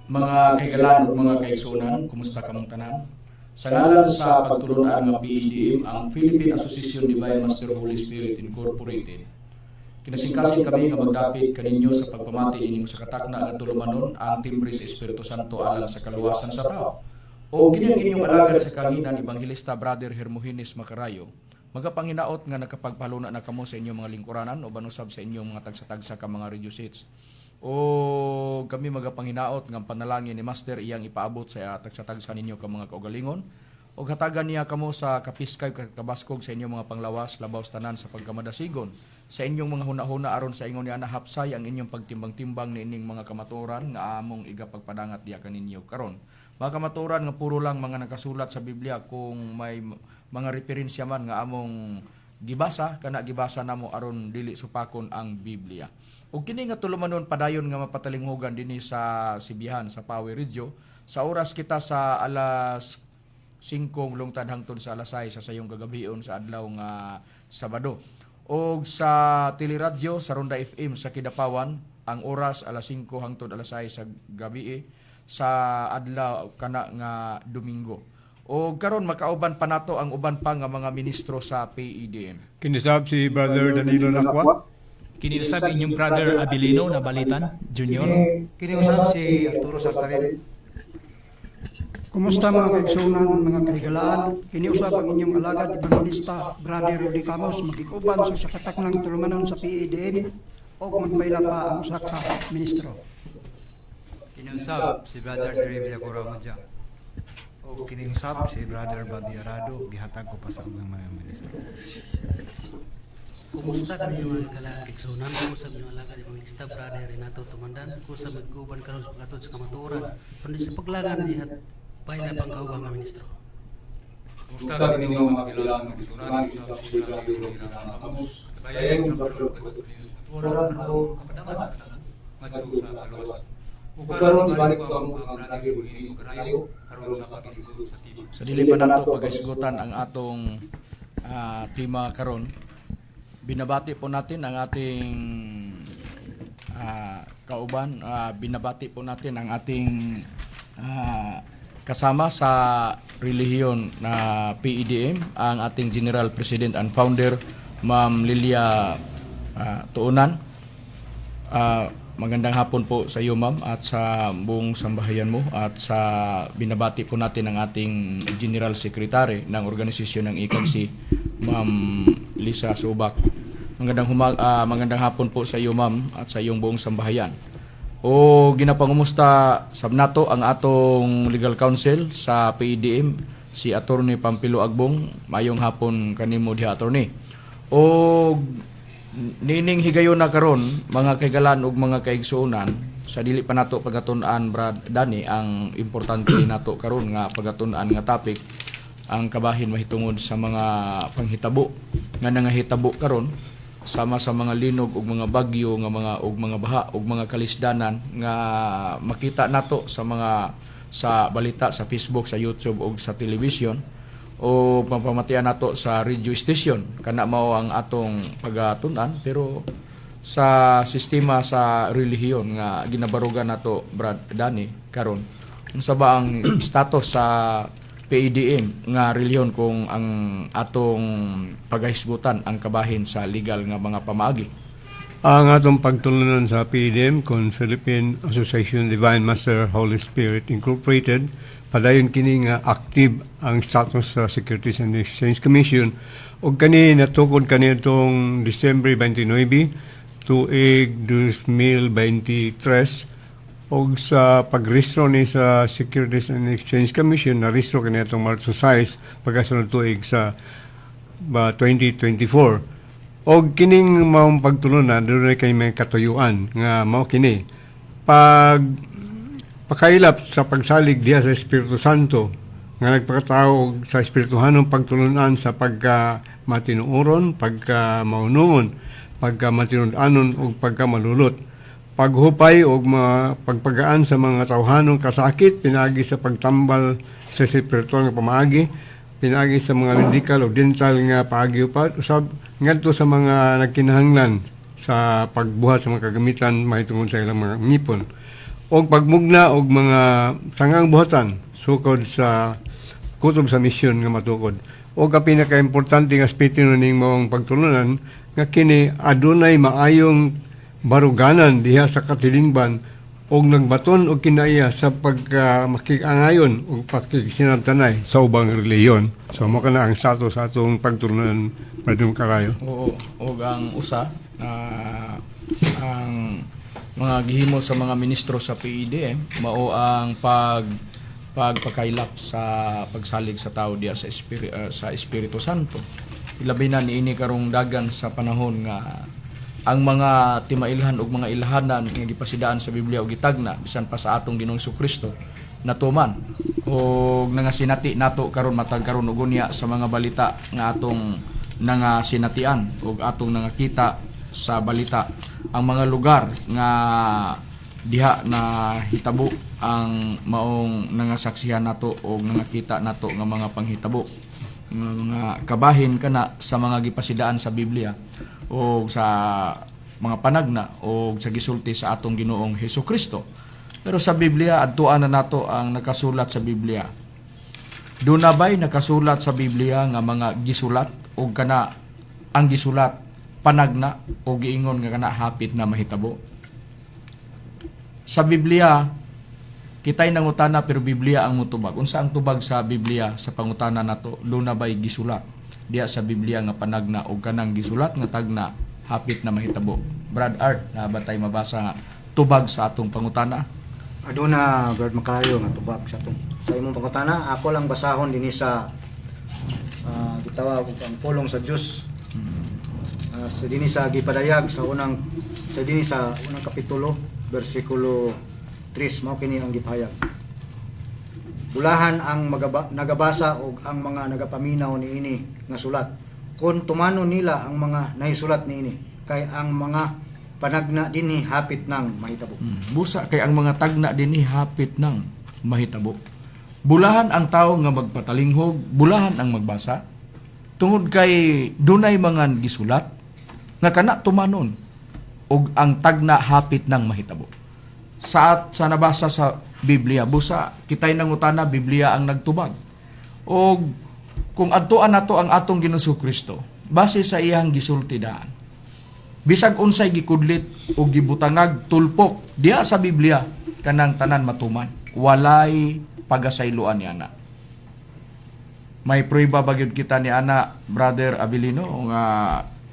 Mga kaigalan o mga kaigsunan, kumusta kamong tanan? Sa ngalan sa pagtulunan ng PHDM, ang Philippine Association Divine Master Holy Spirit Incorporated, kinasingkasing kami nga magdapit kaninyo sa pagpamati ining sa katakna nga tulumanon ang timbre sa Espiritu Santo alang sa kaluwasan sa tao. O kining inyong alagad sa kanginan, Evangelista Brother Hermogenes Macarayo, magapanginaot nga nakapagpaluna na kamo sa inyong mga lingkuranan o banusab sa inyong mga tagsa-tagsa ka mga radio seats. O kami magapanginaot nga panalangin ni Master iyang ipaabot sa tagsa-tagsa ninyo ka mga kaugalingon o hatagan niya kamo sa kapiskay kabaskog sa inyong mga panglawas labaw tanan sa pagkamadasigon sa inyong mga hunahuna aron sa ingon ni ana hapsay ang inyong pagtimbang-timbang niining mga kamatuoran nga among igapagpadangat diya kaninyo karon. Mga kamatuoran nga puro lang mga nakasulat sa Biblia, kung may mga referensya man nga among gibasa namo aron dili supakon ang Biblia. Ug kini nga tulumanon padayon nga mapatalinghugan dinhi sa Sibihan sa Power Radio sa oras kita sa alas 5 lungtad hangtod sa alas 6 sa sayong gagabion sa adlaw nga Sabado. Og sa teleradyo sa Ronda FM sa Kidapawan ang oras alas 5 hangtod alas 6 sa gabi sa adlaw kana nga Domingo. O karon makauban pa nato ang uban pa nga mga ministro sa PEDM. Kinisab si Brother Danilo Nakwa. Kiniusap inyong brother Abilino na Balitan Junior. Kiniusap si Arturo Sartarel. Kumusta mga kaigsunan, mga kahigalaan? Kiniusap ang inyong alagad evangelista, Brother Rudy Camos, magikuban sa kataknang tulumanon sa PEDM o magpaila pa ang usa ka ministro. Kiniusap si Brother Terry Villacoramoja. O kiniusap si Brother Bobby Arado, gihatag ko pa sa ubang mga ministro. Kumusta kami mga kalaan kiksunan? Kumusta mga alagad evangelista, Brother Renato Tumandan? Kumusta magkuban karon sa pagkatod sa kamatuoran? Kundi sa paglangan niya paila pang kaubang mga ministro. Kumusta ka ninyo mga kilalang kiksunan? Kiniusap si Brother Amos. Katabayan sa pagkatod kapadaman madto sa kaluwasan. Ukaron ibalik ko ang Brother Luis Carayo karon sa pag-isgot sa TV. Sa dili pa nato pag-isgutan ang atong tema karon, binabati po natin ang ating kauban, binabati po natin ang ating kasama sa relihiyon na PEDM, ang ating General President and Founder, Ma'am Lilia Tuunan. Magandang hapon po sa iyo, ma'am, at sa buong sambahayan mo, at sa binabati po natin ang ating General Secretary ng organisasyon ng ICAGSI, Ma'am Lisa Subak. Magandang hapon po sa iyo, ma'am, at sa iyong buong sambahayan. O ginapangumusta sabnato ang atong legal counsel sa PEDM, si Attorney Pampilo Agbong. Mayong hapon kanimo diha, Attorney. O nining higayon na karon mga kaigalan ug mga kaigsuonan, sa dili pa nato pagatun-an, Brad Dani, ang importante nato karon nga pagatun-an nga topic, ang kabahin mahitungod sa mga panghitabo nga nangahitabo karon sama sa mga linog ug mga bagyo nga mga baha ug mga kalisdanan nga makita nato sa balita sa Facebook, sa YouTube ug sa television o pamamatian nato sa radio station. Kana mao ang atong pagatun-an, pero sa sistema sa relihiyon nga ginabarugan nato, Brad Dani, karon unsa ba ang status sa PEDM nga relihiyon kung ang atong paghisgutan ang kabahin sa legal nga mga pamaagi? Ang atong pagtulunan sa PEDM kung Philippine Association Divine Master Holy Spirit Incorporated, padayon kini nga active ang status sa Securities and Exchange Commission, ug kani natukod kani itong Disyembre 29 tuig 2023, ug sa pagrehistro ni sa Securities and Exchange Commission narehistro kani itong Marso 6 pagkasunod tuig sa 2024. Og kining maong pagtulunan doon kay may katuyuan nga mao kini pakailap sa pagsalig diha sa Espiritu Santo nga nagpakatao sa espirituhanong pagtulunan sa pagka matinuoron, pagka maunungon, pagka matinud-anon ug pagka malulot, paghupay ug pagpagaan sa mga tawhanong kasakit, pinagi sa pagtambal sa espiritual nga pamaagi, pinagi sa mga medical ug dental nga paagi upat, usab ngadto sa mga nagkinahanglan sa pagbuhat sa mga kagamitan mahitungod sa ilang mga ngipon, o pagmugna og mga sangang buhatan sukod sa kutob sa misyon nga matukod. O ka pinaka-importante nga aspekto ning mawang pagtulunan nga kini adunay maayong baruganan diha sa katilingban og nagbaton og kinaiya sa pagmakikangayon og pakikisinabtanay sa ubang relihiyon. So mo kana ang status sa atong pagtulunan, Padre Carayo. Oo, og ang usa ang mga gihimo sa mga ministro sa PEDM mao ang pagpakailap sa pagsalig sa tao diya sa Espiritu Santo. Ilabi na niini karong dagan sa panahon nga ang mga timailhan ug mga ilhanan nga gipasidaan sa Biblia ug gitagna bisan pa sa atong Ginoong Jesucristo natuman ug nangasinati nato karon matag karon ug unya sa mga balita nga atong nga sinatian ug atong nangakita sa balita ang mga lugar nga diha na hitabo ang maong nangasaksihan nato o nangakita nato nga mga panghitabo nga mga kabahin kana sa mga gipasidaan sa Biblia o sa mga panagna o sa gisulti sa atong Ginoong Hesukristo. Pero sa Biblia adtuan na nato ang nakasulat sa Biblia. Doon na ba'y nakasulat sa Biblia nga mga gisulat o kana ang gisulat panagna o giingon nga kana hapit na mahitabo? Sa Biblia, kita'y nangutana pero Biblia ang mutubag. Unsa ang tubag sa Biblia sa pangutana nato? Doon na ba'y gisulat? Diya sa Biblia nga panagna o kanang gisulat nga tagna hapit na mahitabo. Brad Art, na ba tayo mabasa nga tubag sa atong pangutana? Aduna Brad Macarayo nga tubag sa imong pangutana. Ako lang basahon dinhi sa gitawag ang pulong sa Dios. Sa dinhi sa gipadayag sa unang kapitulo bersikulo 3 mao kini ang gipahayag. Bulahan ang nagabasa og ang mga nagapaminaw niini nga sulat. Kung tumanon nila ang mga nahisulat niini kay ang mga panagna dinhi hapit nang mahitabo. Busa kay ang mga tagna dinhi hapit nang mahitabo. Bulahan ang tawo nga magpatalinghog, bulahan ang magbasa. Tungod kay dunay mga gisulat nga kana tumanon og ang tagna hapit nang mahitabo. Sa nabasa sa Biblia, busa kitay nangutana Biblia ang nagtubag. Og kung adtuan nato ang atong Ginoong Kristo base sa iyang gisulti daan. Bisag unsay gikudlit o gibutangag tulpok diha sa Biblia kanang tanan matuman. Walay pagasayloan ni ana. May prueba ba gyud kita ni ana, Brother Abilino, nga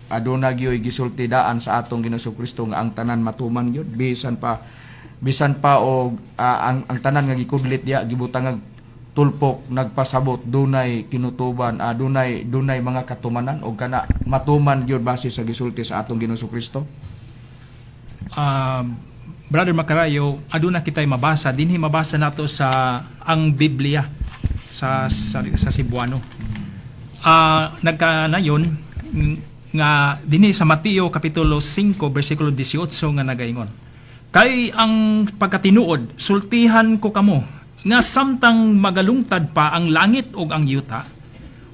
aduna gyoy gisulti daan sa atong Ginoong Kristo nga ang tanan matuman gyud bisan pa og ang tanan nga gikudlit diha gibutangag tulpok nagpasabot dunay kinutuban dunay mga katumanan o kana matuman gyud base sa gisulti sa atong Ginoong Kristo. Brother Macarayo, aduna kitay mabasa dinhi mabasa nato sa ang Biblia sa Cebuano. Nagkanayon nga dinhi sa Mateo kapitulo 5 bersikulo 18 nga nagaingon. Kay ang pagkatinuod sultihan ko kamo nga samtang magalungtad pa ang langit ug ang yuta,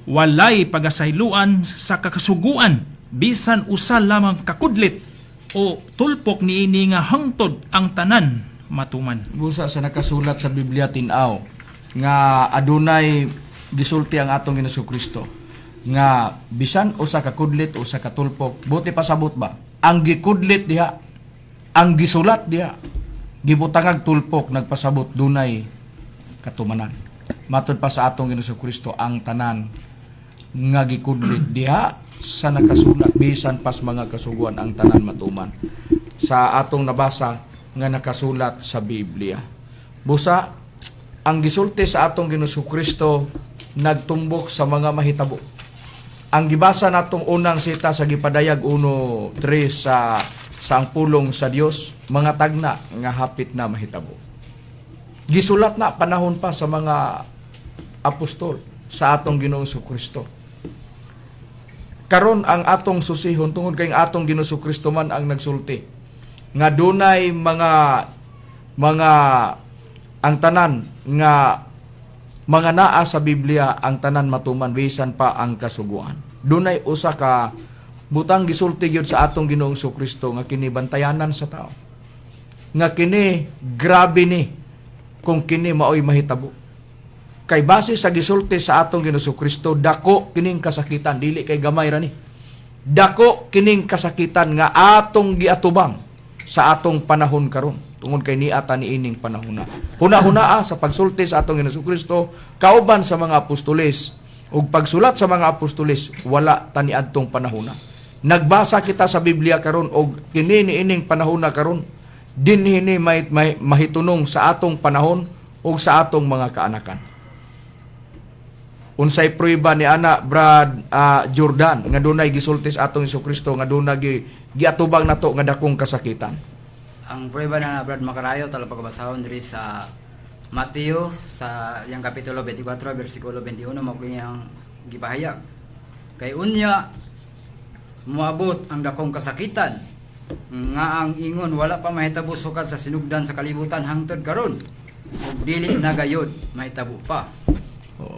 walay pagasayloan sa kakasuguan bisan usa lamang kakudlit o tulpok niini nga hangtod ang tanan matuman. Busa sa nakasulat sa Biblia tin-aw nga adunay gisulti ang atong Ginoong Kristo nga bisan usa ka kudlit o sa katulpok, buti pasabot ba ang gikudlit diha, ang gisulat diha gibutangag tulpok nagpasabot dunay katumanan. Matud pa sa atong Ginoong Kristo ang tanan nga gikudlit diha sa nakasulat bisan pas mga kasuguan ang tanan matuman sa atong nabasa nga nakasulat sa Biblia. Busa ang gisulti sa atong Ginoong Kristo nagtumbok sa mga mahitabo. Ang gibasa natong unang sita sa gipadayag 1:3 sa ang pulong sa Dios, mga tagna nga hapit na mahitabo. Gisulat na panahon pa sa mga apostol sa atong Ginoong Kristo. Karon ang atong susihon tungod kay atong Ginoong Kristo man ang nagsulti nga dunay mga ang tanan nga mga naa sa Biblia ang tanan matuman bisan pa ang kasuguan. Dunay usa ka butang gisulti gyud sa atong Ginoong Kristo nga kini bantayanan sa tao. Nga kini grabe ni kung kini maoy mahitabo. Kay base sa gisulti sa atong Ginoong Kristo, dako kining kasakitan, dili kay gamay ra ni. Dako kining kasakitan nga atong giatubang sa atong panahon karon. Tungod kay niata ni ining panahon na. Huna-hunaa sa pagsulti sa atong Ginoong Kristo, kauban sa mga apostoles, ug pagsulat sa mga apostoles, wala taniadtong panahon na. Nagbasa kita sa Biblia karon og kini ni ining panahon na karon dinhi ni mahitunong sa atong panahon o sa atong mga kaanakan. Unsay prueba ni ana Brad Jordan nga dunay gisulti sa atong Kristo nga dunay giatubang nato nga dakong kasakitan. Ang prueba na Brad Macarayo tala pagkabasahon diri sa Mateo sa yang kapitulo 24 bersikulo 21 mao kini ang gipahayag. Kay unya moabot ang dakong kasakitan nga ang ingon wala pa mahitabo sukad sa sinugdan sa kalibutan hangtod karon ug dili na gayud mahitabo pa.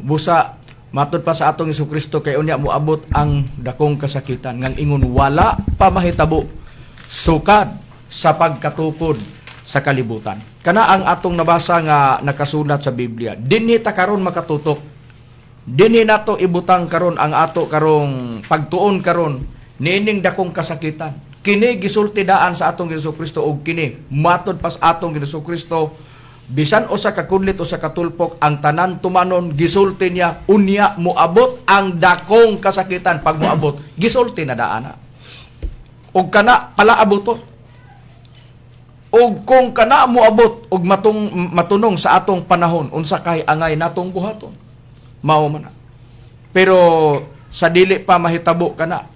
Busa matud pa sa atong Hesukristo kay unya moabot ang dakong kasakitan ngang ingon wala pa mahitabo sukad sa pagkatukod sa kalibutan. Kana ang atong nabasa nga nakasulat sa Biblia. Dinhi ta karon makatutok. Dinhi nato ibutang karon ang ato karong pagtuon karon niining dakong kasakitan. Kini gisulti daan sa atong Hesukristo ug kini matud pas atong Hesukristo bisan o sa kakudlit o sa katulpok ang tanan tumanon gisulti niya unya moabot ang dakong kasakitan pag moabot gisulti na daana. Ug kana pala abuton. Og kung kana moabot og matunong sa atong panahon unsa kay angay natong buhaton mao man. Pero sa dili pa mahitabo kana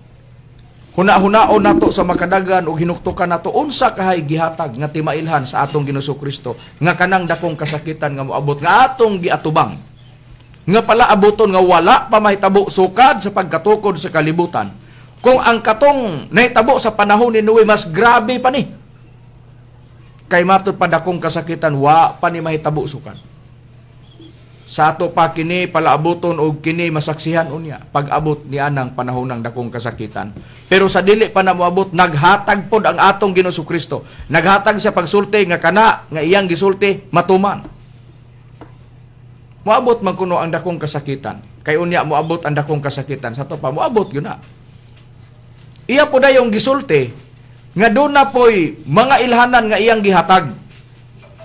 huna-hunaon nato sa makadagan og hinuktukan nato unsa kahay gihatag nga timailhan sa atong Ginoo Kristo nga kanang dakong kasakitan nga moabot nga atong giatubang nga pala abuton nga wala pa mahitabo sukad sa pagkatukod sa kalibutan. Kung ang katong nahitabo sa panahon ni Noe mas grabe pa ni kay matud pa dakong kasakitan wa pa ni mahitabo sukan. Sa ato pa kini palaabuton og kini masaksihan unya pag-abot ni anang panahon ng dakong kasakitan. Pero sa dili pa na moabot naghatag pod ang atong Ginoo Kristo. Naghatag siya pagsulti nga kana nga iyang gisulti matuman. Moabot man kuno ang dakong kasakitan. Kay unya moabot ang dakong kasakitan sa ato pa moabot gyud na. Iya po dayong gisulti nga doon na po'y mga ilhanan nga iyang gihatag.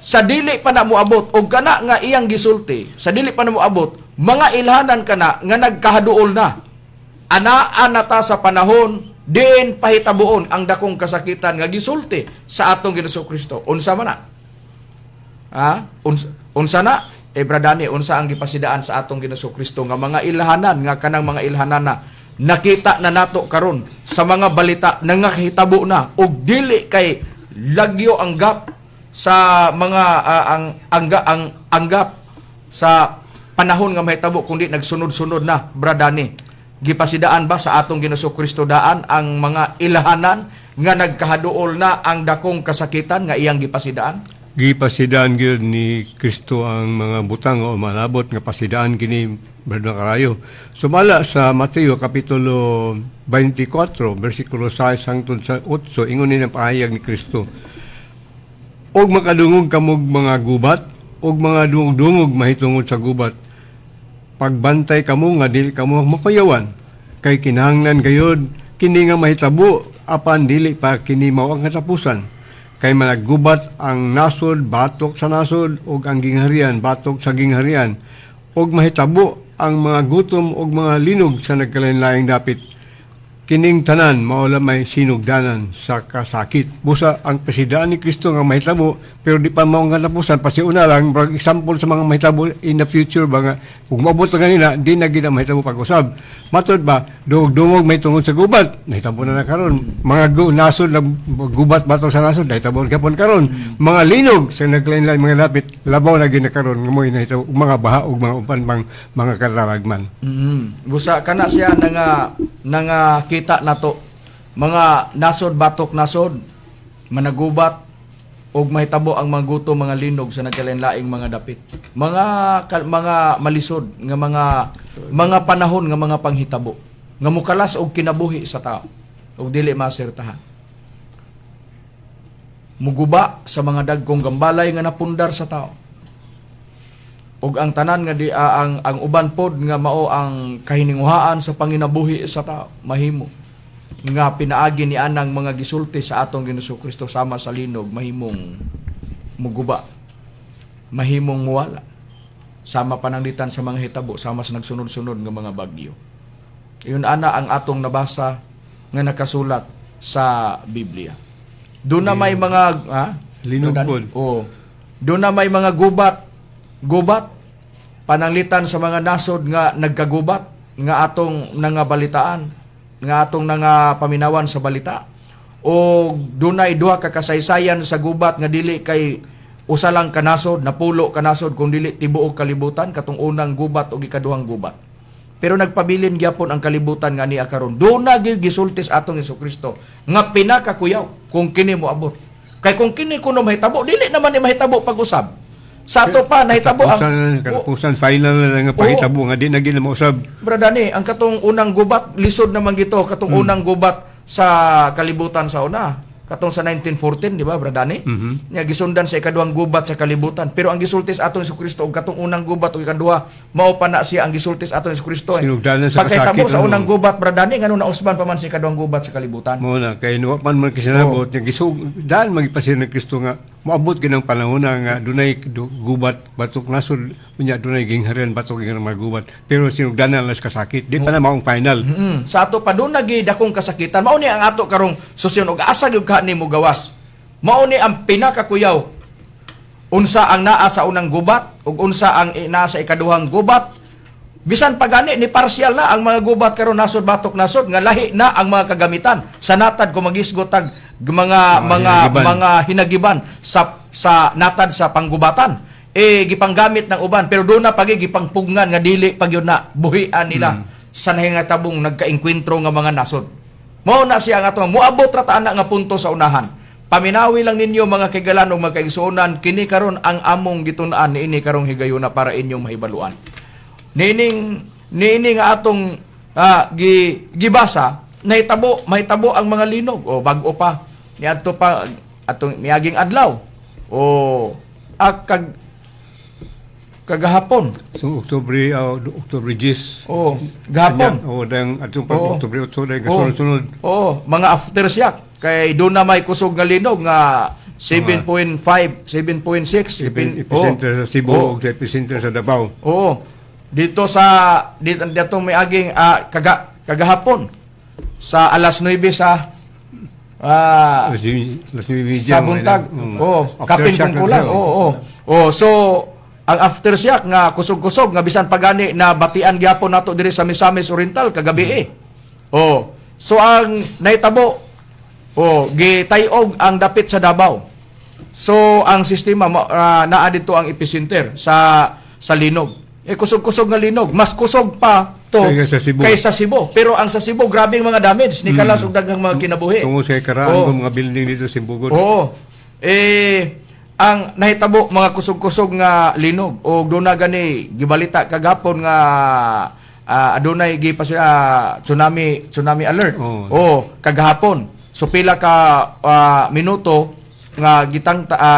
Sa dili pa na moabot, o kana nga iyang gisulti, sa dili pa na moabot, mga ilhanan kana nga nagkahaduol na. Anaan na ta sa panahon, diin pahitabuon ang dakong kasakitan nga gisulti sa atong Ginoo Kristo. Unsa man na? Unsa na? Bradani, unsa ang gipasidaan sa atong Ginoo Kristo nga mga ilhanan, nga kanang mga ilhanan na nakita na nato karon sa mga balita na nakahitabo na og dili kay lagyo ang gap sa mga ang gap sa panahon nga mahitabo kundi nagsunod-sunod na bradani. Gipasidaan ba sa atong Ginoo Kristo daan ang mga ilhanan nga nagkahaduol na ang dakong kasakitan nga iyang gipasidaan? Gipasidaan gyud ni Kristo ang mga butang o malabot nga pasidaan kini Brother Makarayo. Sumala sa Mateo Kapitulo 24, versikulo 6 hangtod sa 8, ingon ni ang pahayag ni Kristo. Og makadungog kamog mga gubat, og mga dungog mahitungod sa gubat. Pagbantay kamo nga dili kamo makuyawan, kay kinahanglan gayud kini nga mahitabo apan dili pa kini mao ang katapusan. Kay managgubat ang nasod batok sa nasod ug ang gingharian batok sa gingharian. Og mahitabo ang mga gutom og mga linog sa nagkalain-laing dapit. Kining tanan mao may sinugdanan sa kasakit. Busa ang pasidaan ni Kristo nga mahitabo pero di pa mao nga tapusan pasiuna lang example sa mga mahitabo in the future ba nga kung maabot na ganina di na gid mahitabo pag-usab. Matod ba dungog may tungod sa gubat nahitabo na karon. Mga nasod na gubat batok sa nasod nahitabo gapon karon. Mga linog sa naglain-lain mga lapit labaw na gid karon nga mo nahitabo mga baha ug mga upan pang mga kataragman. Busa kana siya nga kita nato mga nasod batok nasod managubat og mahitabo ang mga gutom mga linog sa nagkalain-laing mga dapit mga malisod nga mga panahon nga mga panghitabo nga mukalas og kinabuhi sa tao og dili masertahan muguba sa mga dagkong gambalay nga napundar sa tao ug ang tanan nga di ang uban pod nga mao ang kahininguhaan sa panginabuhi sa tao mahimo nga pinaagi ni anang mga gisulti sa atong Ginoo Kristo sama sa linog mahimong muguba mahimong muwala sama pananglitan sa mga hitabo sama sa nagsunod-sunod nga mga bagyo. Iyon ana ang atong nabasa nga nakasulat sa Biblia. Doon na may mga linog pod. Doon na may mga gubat pananglitan sa mga nasod nga nagkagubat nga atong nangabalitaan nga atong paminawan sa balita o dunay duha ka kasaysayan sa gubat nga dili kay usa lang kanasod napulo kanasod kun dili tibuok kalibutan katong unang gubat o ikaduhang gubat pero nagpabilin gyapon ang kalibutan nga niya karon. Do na gyud gisultis atong Hesukristo nga pinakakuyaw kung kini mo abot. Kay kung kini kuno mahitabo, dili naman ni mahitabo pag-usab. Sa ato pa nahitabo ang Katapusan, final na lang nga pahitabo nga di na gina mausab. Bradani, ang katong unang gubat lisod naman gito katong unang gubat sa kalibutan sa una. Katong sa 1914, di ba, Bradani? Nga gisundan sa ikaduhang gubat sa kalibutan. Pero ang gisultis atong Hesukristo og katong unang gubat ug ikaduha, mao pa na siya ang gisultis atong Hesukristo. Sinugdanan sa pagkahitabo kasakit, sa unang gubat, Bradani, ngano nausban pa man sa ikaduhang gubat sa kalibutan. Mo na kay nuwapan man kisinabot nga gisugdan magipasir ni Kristo nga moabot ginang panahon na nga dunay gubat batok nasod unya dunay gingharian batok ginang gubat pero sinugdanan lang sa kasakit di pa na maong final. Sa ato pa doon nagi dakong kasakitan, mao ni ang ato karong susyon og asa gyud ka nimo gawas. Mao ni ang pinakakuyaw. Unsa ang naa sa unang gubat ug unsa ang naa sa ikaduhang gubat. Bisan pagani ni partial na ang mga gubat karon nasod batok nasod nga lahi na ang mga kagamitan. Sa natad ko magisgot tag mga hinagiban sa natad sa panggubatan. Gipanggamit ng uban pero doon na pagi gipangpugngan nga dili pag yun na buhian nila sa nahingatabong nagkaengkwentro nga mga nasod. Mao na siya nga atong moabot ra ta ana nga punto sa unahan. Paminawi lang ninyo mga kaigalan o mga kaigsuonan, kini karon ang among gitun-an niini karong higayuna para inyong mahibaluan. Niini nga atong gibasa, mahitabo ang mga linog o bag-o pa niadto pa atong miaging adlaw o kagahapon. So Oktubre 10. Oh, gahapon. Dang atong pag Oktubre 8 dang kasunod-sunod. Mga aftershock kay doon na may kusog nga linog nga 7.5, 7.6 epicenter sa Cebu ug epicenter sa Davao. Dito may aging kagahapon sa alas 9 sa buntag. Kapin kung kulang. So ang aftershock nga kusog-kusog nga bisan pagani na batian gyapon nato diri sa Misamis Oriental kagabi. So ang nahitabo gitayog ang dapit sa Davao. So ang sistema naa dito ang epicenter sa linog. Kusog-kusog nga linog, mas kusog pa to kaysa Cebu. Pero ang sa Cebu grabing mga damage ni kalas ug daghang mga kinabuhi. Tungo sa karaan ng mga building dito sa Bugod. Ang nahitabo mga kusog-kusog nga linog o doon na gani gibalita kagapon nga adunay gipa sila tsunami alert. Kagahapon. So pila ka minuto nga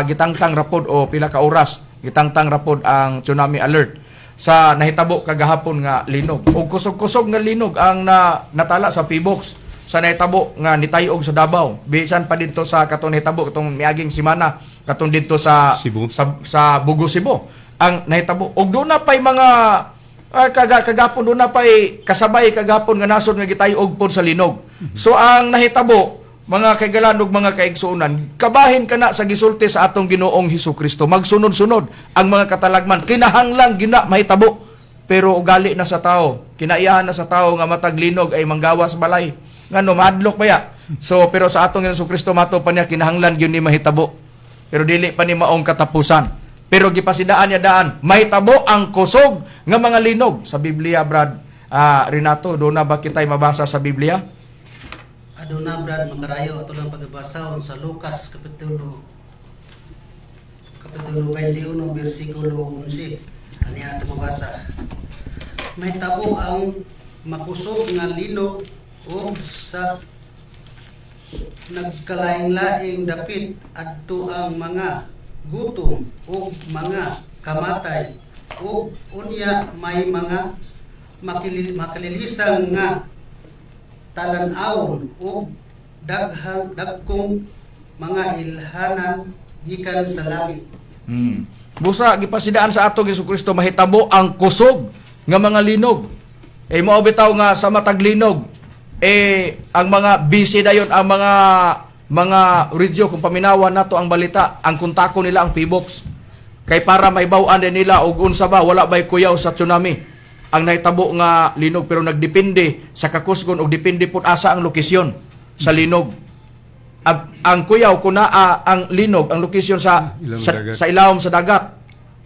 gitangtang rapod o pila ka oras gitangtang rapod ang tsunami alert sa nahitabo kagahapon nga linog. O kusog-kusog nga linog ang natala sa Pibox sa nahitabo nga nitayog sa Davao. Bisan pa dito sa katong nahitabo katong miaging semana katong dito sa Cebu. sa Bugo Cebu ang nahitabo. Og doon na pay mga kagapon doon na pay kasabay kagapon nga nasod nga gitayog pod sa linog. So ang nahitabo mga kaigalan ug mga kaigsuonan, kabahin kana sa gisulti sa atong Ginoong Hesukristo. Magsunod-sunod ang mga katalagman. Kinahanglang gina mahitabo. Pero ugali na sa tao. Kinaiyahan na sa tao nga matag linog ay manggawas balay. Ngano madlok pa ya. So pero sa atong Hesukristo mato pa niya kinahanglan gyud ni mahitabo. Pero dili pa ni maong katapusan. Pero gipasidaan niya daan, mahitabo ang kusog nga mga linog sa Biblia, Brad Renato. Do na ba kitay mabasa sa Biblia? Aduna Brad makarayo ato lang pagbasa sa Lucas kapitulo 21 bersikulo 11. Ani ato mabasa. May tabo ang makusog nga linog o sa nagkalaing-laing dapit adto ang mga gutom o mga kamatay o unya may mga makalilisang nga talan-awon o dagkong mga ilhanan gikan sa langit. Busa gipasidaan sa atong Hesukristo mahitabo ang kusog nga mga linog. Mao bitaw nga sa matag linog ang mga busy dayon ang mga radio kung paminawan nato ang balita, ang kontako nila ang Pibox. Kay para maibaw-an din nila og unsa ba wala bay kuyaw sa tsunami. Ang nahitabo nga linog pero nagdepende sa kakusgon o depende pud asa ang lokasyon sa linog. Ang kuyaw kuna ang linog ang lokasyon sa ilawom sa dagat.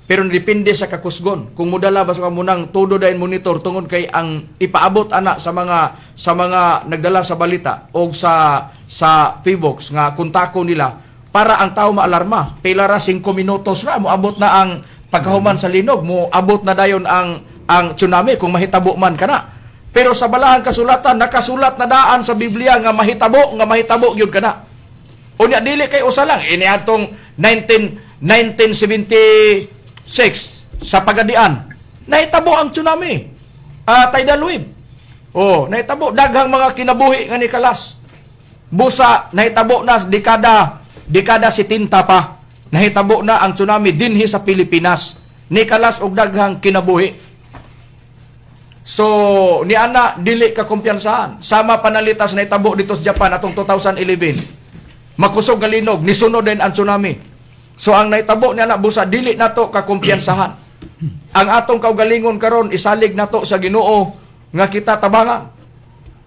pero depende sa kakusgon. Kung mudala ba sa kamunang todo dayon monitor tungod kay ang ipaabot ana sa mga nagdala sa balita o sa Feebox nga kuntako nila para ang tao maalarma. Pila ra 5 minutos ra moabot na ang pagkahuman sa linog, moabot na dayon ang tsunami kung mahitabo man kana. Pero sa balahang kasulatan nakasulat na daan sa Biblia nga mahitabo gyud kana. Unya dili kay usa lang ini atong 1976 sa Pagadian. Nahitabo ang tsunami. Tidal wave. Nahitabo daghang mga kinabuhi nga ni kalas. Busa nahitabo na dekada 70 pa. Nahitabo na ang tsunami dinhi sa Pilipinas. Ni kalas og daghang kinabuhi. So, ni ana dili ka kumpiyansahan. Sama panalitas na itabo dito sa Japan atong 2011. Makusog nga linog, nisunod din ang tsunami. So ang naitabo ni ana busa dili nato ka kumpiyansahan. Ang atong kaugalingon karon isalig nato sa Ginoo nga kita tabangan.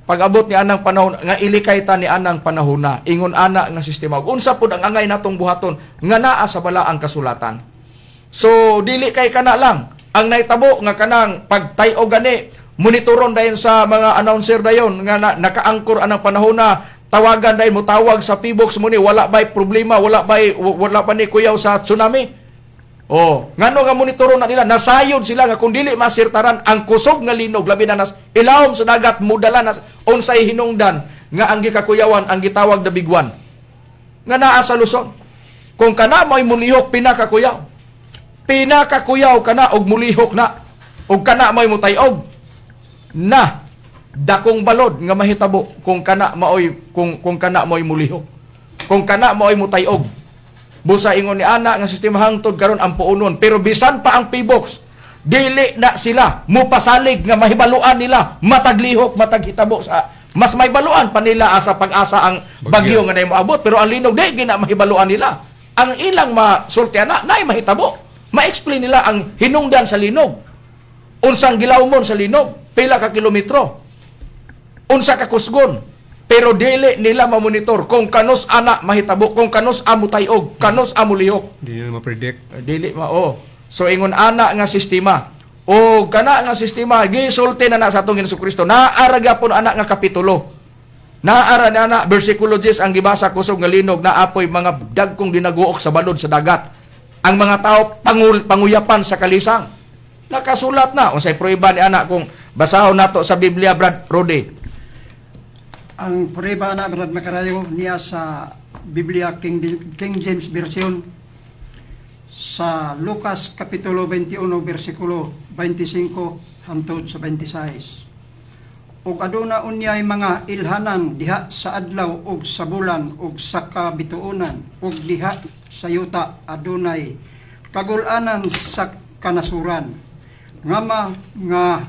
Pag-abot ni anang panahon nga ilikay ta ni anang panahona, ingon ana nga sistema. Unsa pud ang angay natong buhaton nga naa sa bala ang kasulatan. So dili kay kana lang ang naitabo nga kanang pagtay-o gani monitoron dayon sa mga announcer dayon nga nakaangkor anang panahona, tawagan dayon mo tawag sa Feebox mo ni wala bay problema, wala pa ni kuyaw sa tsunami. Ngano nga monitoron na nila, nasayod sila nga kung dili masirtaran ang kusog nga linog labi na nas ilawom sa dagat mudala nas unsay hinungdan nga ang gikakuyawan ang gitawag na bigwan nga naa sa Luzon. Kung kana mo'y mulihok pinakakuyaw kana og mulihok na og kana mo'y mutayog na dakong balod nga mahitabo kung kana maoy kung kana mo'y mulihok, kung kana mo'y mutayog. Busa ingon ni ana nga sistema hangtod karon ang puunon, pero bisan pa ang Feebox dili na sila mupasalig nga mahibaluan nila mataglihok mataghitabo sa mas may baluan pa nila sa pag-asa ang bagyo nga nay moabot, pero ang linog di gina mahibaluan nila. Ang ilang masultian na nay mahitabo, ma-explain nila ang hinungdan sa linog, unsang gilawmon sa linog, pila ka kilometro, unsa ka kusgon, pero dili nila mamonitor kung kanos ana mahitabo, kung kanos amo tayog, kanos amo lihok. Dili na ma-predict. Dili So ingon ana nga sistema. O kana nga sistema gisulti na sa atong Jesucristo. Naara gyapon ana nga kapitulo. Naara na ana bersikulo 10 ang gibasa kusog nga linog na apoy mga dagkong dinaguok sa balod sa dagat. Ang mga tao panguyapan sa kalisang. Nakasulat na unsay prueba ni ana kung basahon nato sa Biblia, Brad Rode. Ang prueba na Brad Macarayo niya sa Biblia King James Version sa Lucas Kapitulo 21 versikulo 25 hangtod sa 26. Ug aduna unyay mga ilhanan diha sa adlaw ug sa bulan ug sa kabituonan ug diha sa yuta adunay kagul-anan sa kanasuran nga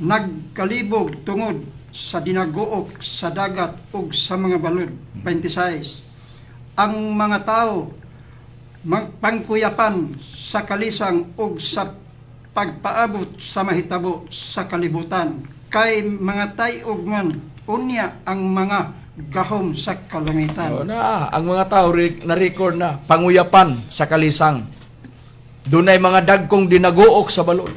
nagkalibog tungod sa dinaguok sa dagat ug sa mga balod. 26. Ang mga tao magpangkuyapan sa kalisang ug sa pagpaabot sa mahitabo sa kalibutan kay mga tayog man unya ang mga gahom sa kalangitan. Ang mga tao na-record na panguyapan sa kalisang. Dunay mga dagkong dinaguok sa balod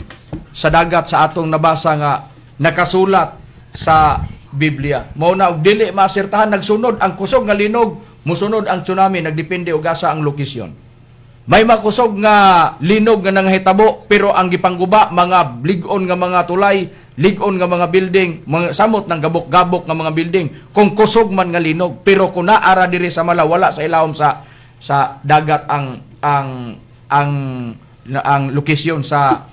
sa dagat sa atong nabasa nga nakasulat sa Biblia. Mao na og dili masirtahan nagsunod ang kusog nga linog, musunod ang tsunami, nagdepende og asa ang lokasyon. May makusog nga linog nga nanghitabo pero ang gipangguba mga lig-on nga mga tulay, lig-on nga mga building, mga samot ng gabok-gabok nga mga building kung kusog man nga linog, pero kung naara diri sa mala wala sa ilawom sa dagat ang lokasyon sa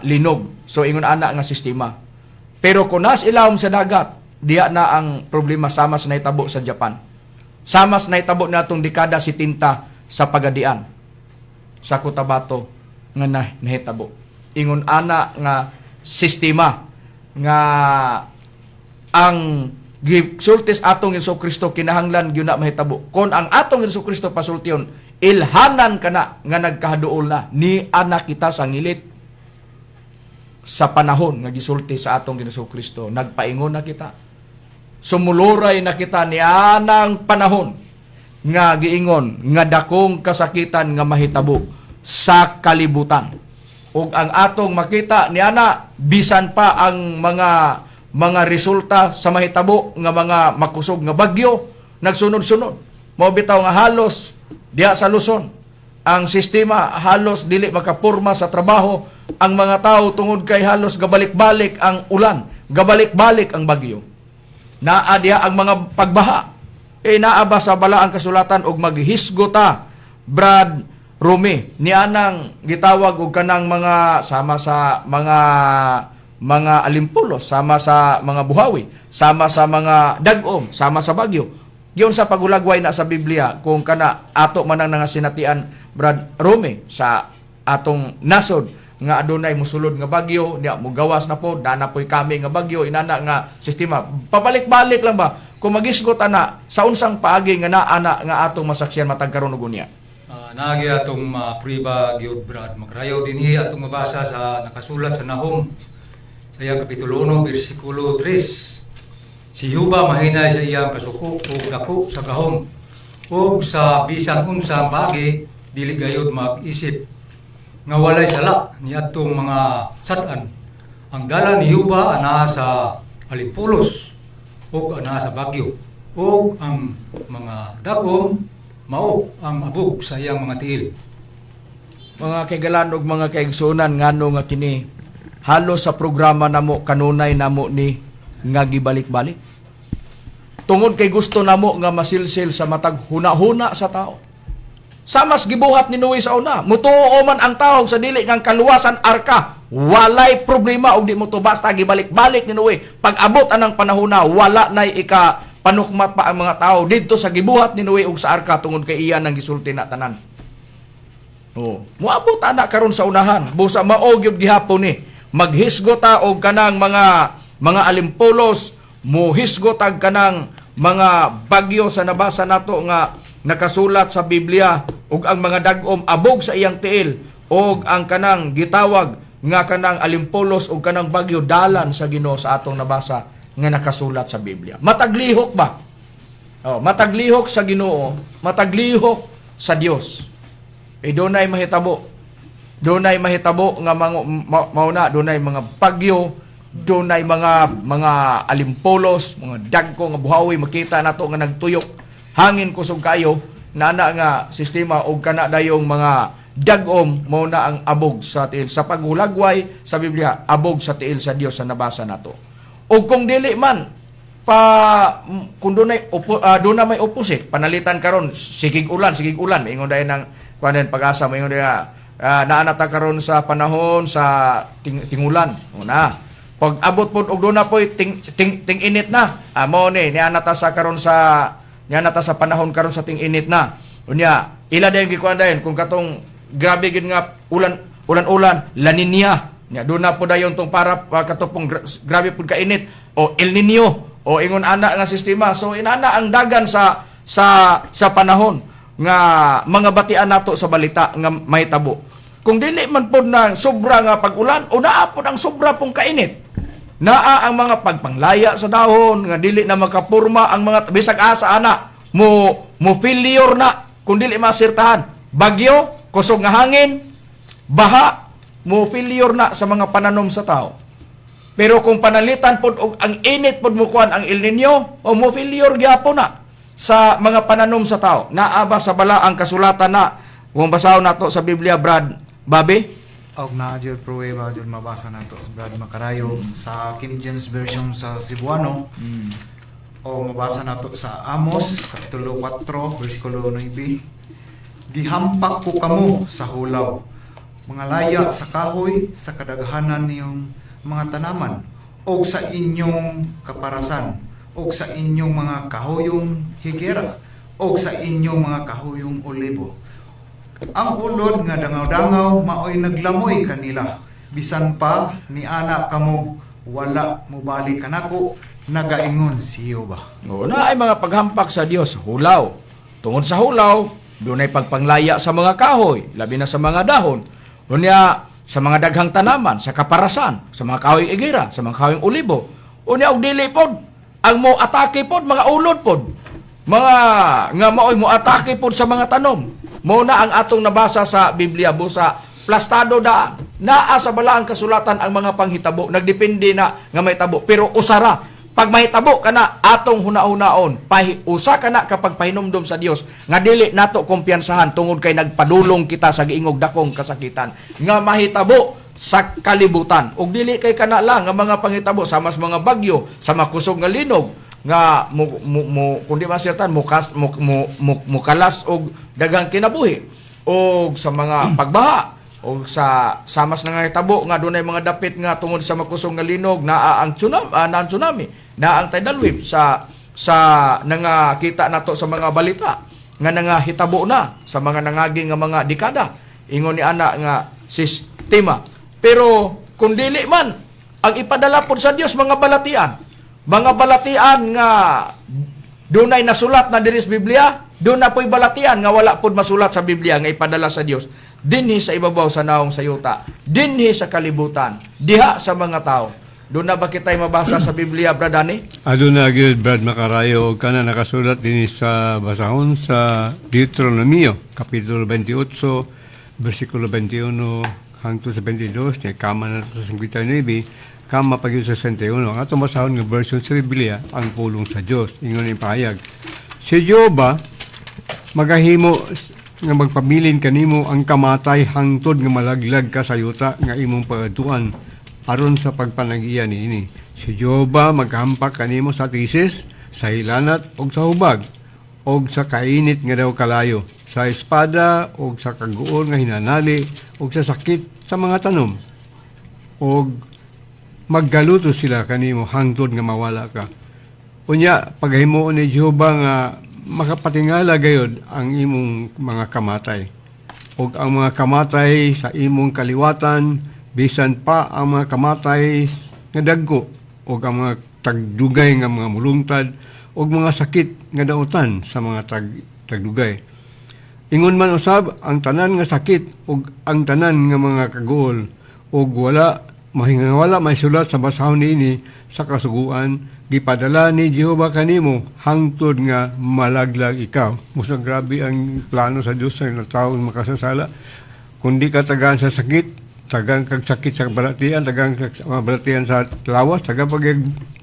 linog. So ingon ana nga sistema. Pero kung nas ilawom sa dagat, diya na ang problema sama sa naitabo sa Japan. Sama sa naitabo natong dekada 70 sa Pagadian, sa Cotabato nga nahitabo. Ingon ana nga sistema nga ang gisultis atong Jesucristo kinahanglan gyud na mahitabo. Kon ang atong Jesucristo pasultion, ilhanan kana nga nagkahaduol na ni ana kita sa ngilit. Sa panahon nga gisulti sa atong Jesucristo, nagpaingon na kita. Sumuluray na kita ni anang panahon nga giingon nga dakong kasakitan nga mahitabo sa kalibutan. Ug ang atong makita niana bisan pa ang mga resulta sa mahitabo nga mga makusog nga bagyo nagsunod-sunod. Mao bitaw nga halos diha sa Luzon ang sistema halos dili makapurma sa trabaho, ang mga tao tungod kay halos gabalik-balik ang ulan, gabalik-balik ang bagyo. Naa diha ang mga pagbaha. Naa ba sa balaang kasulatan og maghisgota, Brad Rumi, nianang gitawag og kanang mga sama sa mga alimpulos, sama sa mga buhawi, sama sa mga dagom, sama sa bagyo. Giyon sa pagulagway na sa Biblia kung kana ato man ang nangasinatian, Brad Rumi, sa atong nasod nga adunay musulod nga bagyo, niya mugawas na po, napoy kami nga bagyo, inana nga sistema. Pabalik-balik lang ba kung magisgot ana sa unsang paagi nga naana nga atong masaksiyan matag karon ug unya. Naagi atong priba gyud Brad Macarayo dinhi atong mabasa sa nakasulat sa Nahum sa iyang kapitulo 1 bersikulo 3. Si Jehova mahinay sa iyang kasuko ug dako sa gahom ug sa bisan unsang bagay dili gayud mag-isip nga walay sala ni atong mga sat-an. Ang dalan ni Jehova ana sa alimpulos ug ana sa bagyo ug ang mga dagom mao ang abog sa iyang mga tiil. Mga kaigalan ug mga kaigsunan ngano nga kini halos sa programa namo kanunay namo ni nga gibalik-balik. Tungod kay gusto namo nga masilsil sa matag huna-huna sa tao. Samas gibuhat ni Noe sa una, mutuo man ang tao sa dili nga kaluwasan arka, walay problema og di mo to basta gibalik-balik ni Noe. Pag abot anang panahona, wala nay panukmat pa ang mga tao didto sa gibuhat ni Noe og sa arka tungod kay iyan ang gisulti na tanan. Moabot ana karon sa unahan, busa mao gyud gihapon ni maghisgot ta og kanang mga alimpulos, muhisgot ag kanang mga bagyo sa nabasa nato nga nakasulat sa Biblia ug ang mga dagom abog sa iyang tiil ug ang kanang gitawag nga kanang alimpulos ug kanang bagyo dalan sa Ginoo sa atong nabasa nga nakasulat sa Biblia. Mataglihok ba? Mataglihok sa Ginoo, mataglihok sa Dios. Dunay mahitabo. Dunay mahitabo nga mauna, dunay mga bagyo, dunay mga alimpulos, mga dagko nga buhawi makita nato nga nagtuyok. Hangin kusog kayo, nana nga sistema og kana dayong mga dagom mao na ang abog sa tiil. Sa paghulagway sa Biblia, abog sa tiil sa Dios sa nabasa nato. O kung dili man kung dunay may opposite panalitan karon sigig ulan ingon dayon nang kuanen pag-asa mo ingon naanata karon sa panahon sa tingulan una pag abot pod og duna poy ting init na amo ni nianata sa karon sa panahon karon sa ting init na unya ila dayon gikuan dayon kung katong grabe gid nga ulan La Niña nya doon na po dayon tong para katupong grabe po kainit o El Nino o ingon ana nga sistema. So inana ang dagan sa panahon nga mga batian nato sa balita nga mahitabo. Kung dili man pod na sobra nga pag-ulan o naa pod ang sobra pong kainit. Naa ang mga pagpanglaya sa dahon nga dili na makapurma ang mga bisag asa ana mo failure na kung dili masirtahan. Bagyo, kusog nga hangin, baha mo failure na sa mga pananom sa tao. Pero kung panalitan pod og ang init pod mo kuan ang El Nino, o mo failure gyapon na sa mga pananom sa tao. Naaba sa bala ang kasulatan na kung basahon nato sa Biblia, Brad Bobby. Og na jud pruweba jud mabasa nato sa Brad Macarayo sa King James version sa Cebuano. O mabasa nato sa Amos kapitulo 4 bersikulo 9. Gihampak ko kamo sa hulaw, mga laya sa kahoy sa kadaghanan niyong mga tanaman, o sa inyong kaparasan, o sa inyong mga kahoyong higera, o sa inyong mga kahoyong olibo. Ang ulod nga dangaw-dangaw maoy naglamoy kanila, bisan pa ni ana kamo wala mo balik kanako, nagaingon si Jehova. Na ay mga paghampak sa Dios, hulaw. Tungod sa hulaw, doon ay pagpanglaya sa mga kahoy, labi na sa mga dahon. Unya sa mga daghang tanaman, sa kaparasan, sa mga kahoy igira, sa mga kahoy olibo. Unya og dili pod ang mo atake pod mga ulod pod. Mga nga maoy mo atake pod sa mga tanom. Mao na ang atong nabasa sa Biblia busa plastado da naa sa balaang kasulatan ang mga panghitabo, nagdepende na nga may tabo, pero usara pag mahitabo ka na atong hunahunaon, usa ka na kapag pahinumdom sa Dios nga dili nato kumpiyansahan tungod kay nagpadulong kita sa giingog dakong kasakitan nga mahitabo sa kalibutan. Ug dili kay kana lang nga mga panghitabo sa mas mga bagyo, sa makusog nga linog nga kundi masirtan mukalas og dagang kinabuhi og sa mga pagbaha o sa mas nga hitabo nga dunay mga dapit nga tungod sa makusog nga linog na ang tsunami na ang tidal wave sa nangakita nato sa mga balita nga nangahitabo na sa mga nangaging nga mga dekada ingon ni ana nga sistema. Pero kung dili man ang ipadala pod sa Dios mga balatian nga dunay nasulat na diri sa Biblia, doon na po'y balatian nga wala pod masulat sa Biblia nga ipadala sa Dios dinhi sa ibabaw sa naong sayuta, dinhi sa kalibutan, diha sa mga tao. Doon na ba kita'y mabasa sa Biblia, Bradani? Aduna gyud Brad Macarayo, kana nakasulat din sa basahon sa Deuteronomio kapitulo 28 bersikulo 21 hangtod sa 22 ni kama na sa 59 kama pag sa 61 ang atong basahon nga version sa Biblia ang pulong sa Dios ingon ni pahayag si Jehova magahimo nga magpabilin kanimo ang kamatay hangtod nga malaglag ka sa yuta nga imong pagatuan aron sa pagpanagiya niini. Si Jehova maghampak kanimo sa tisis, sa hilanat og sa hubag, og sa kainit nga daw kalayo, sa espada og sa kaguol nga hinanali, og sa sakit sa mga tanom. Og maggaluto sila kanimo hangtod nga mawala ka. Unya paghimuon ni Jehova nga makapatingala gayud ang imong mga kamatay. Og ang mga kamatay sa imong kaliwatan bisan pa ang mga kamatay nga dagko o ang mga tagdugay nga mga mulungtad o mga sakit nga dautan sa mga tagdugay. Ingon man usab ang tanan nga sakit o ang tanan nga mga kagool o wala may sulat sa basahon niini sa kasuguan gipadala ni Jehova kanimo hangtod nga malaglag ikaw. Musa grabe ang plano sa Dios sa taong makasasala. Kundi ka tagaan sa sakit, tagang kag sakit sa balatian, tagang balatian sa lawas, tagang pag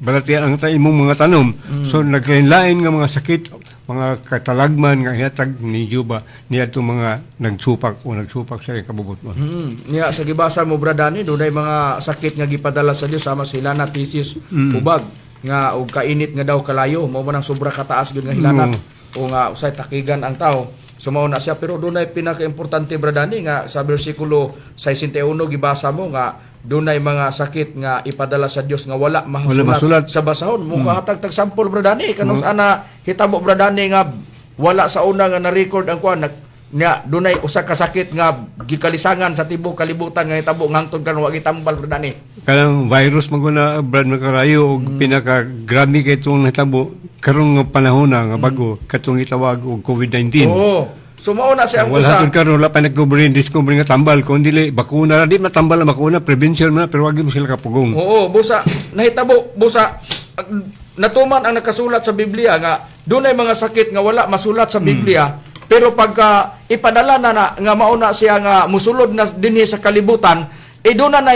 balatian ang imong mga tanom. So naglain-lain nga mga sakit, mga katalagman nga hihatag ni Jehova niya itong mga nagsupak sa kabubuton. Niya sa gibasa mo Bradani, dunay mga sakit nga gipadala sa Dios sama sila na tisis ubag nga og kainit nga daw kalayo, mao man ang sobra kataas gyud nga hilanat o nga usay takigan ang tao. Sumao na siya pero dunay pinaka-importante Bradani nga sa bersikulo 61 gibasa mo nga dunay mga sakit nga ipadala sa Dios nga wala masulat sa basahon. Mukha hatag tag sample Bradani kanus ana hitabo Bradani nga wala sa una nga na-record ang kuan nya dunay usa ka sakit nga gikalisangan sa tibuok kalibutan nga hitabo ngangtod karon wa gitambal Bradani. Kanang virus maguna Brad Macarayo og pinaka-grabe kay itong natabo karong nga panahon nga bago katong itawag og COVID-19. Oo. So mao na siya ang wala usa. hatod karon wala pa discovery nga tambal kun dili bakuna di matambal ang bakuna prevention na pero wag mo sila kapugong. Oo, busa nahitabo busa natuman ang nakasulat sa Biblia nga dunay mga sakit nga wala masulat sa Biblia. Pero pagka ipadala na nga mauna siya nga musulod na dinhi sa kalibutan, doon na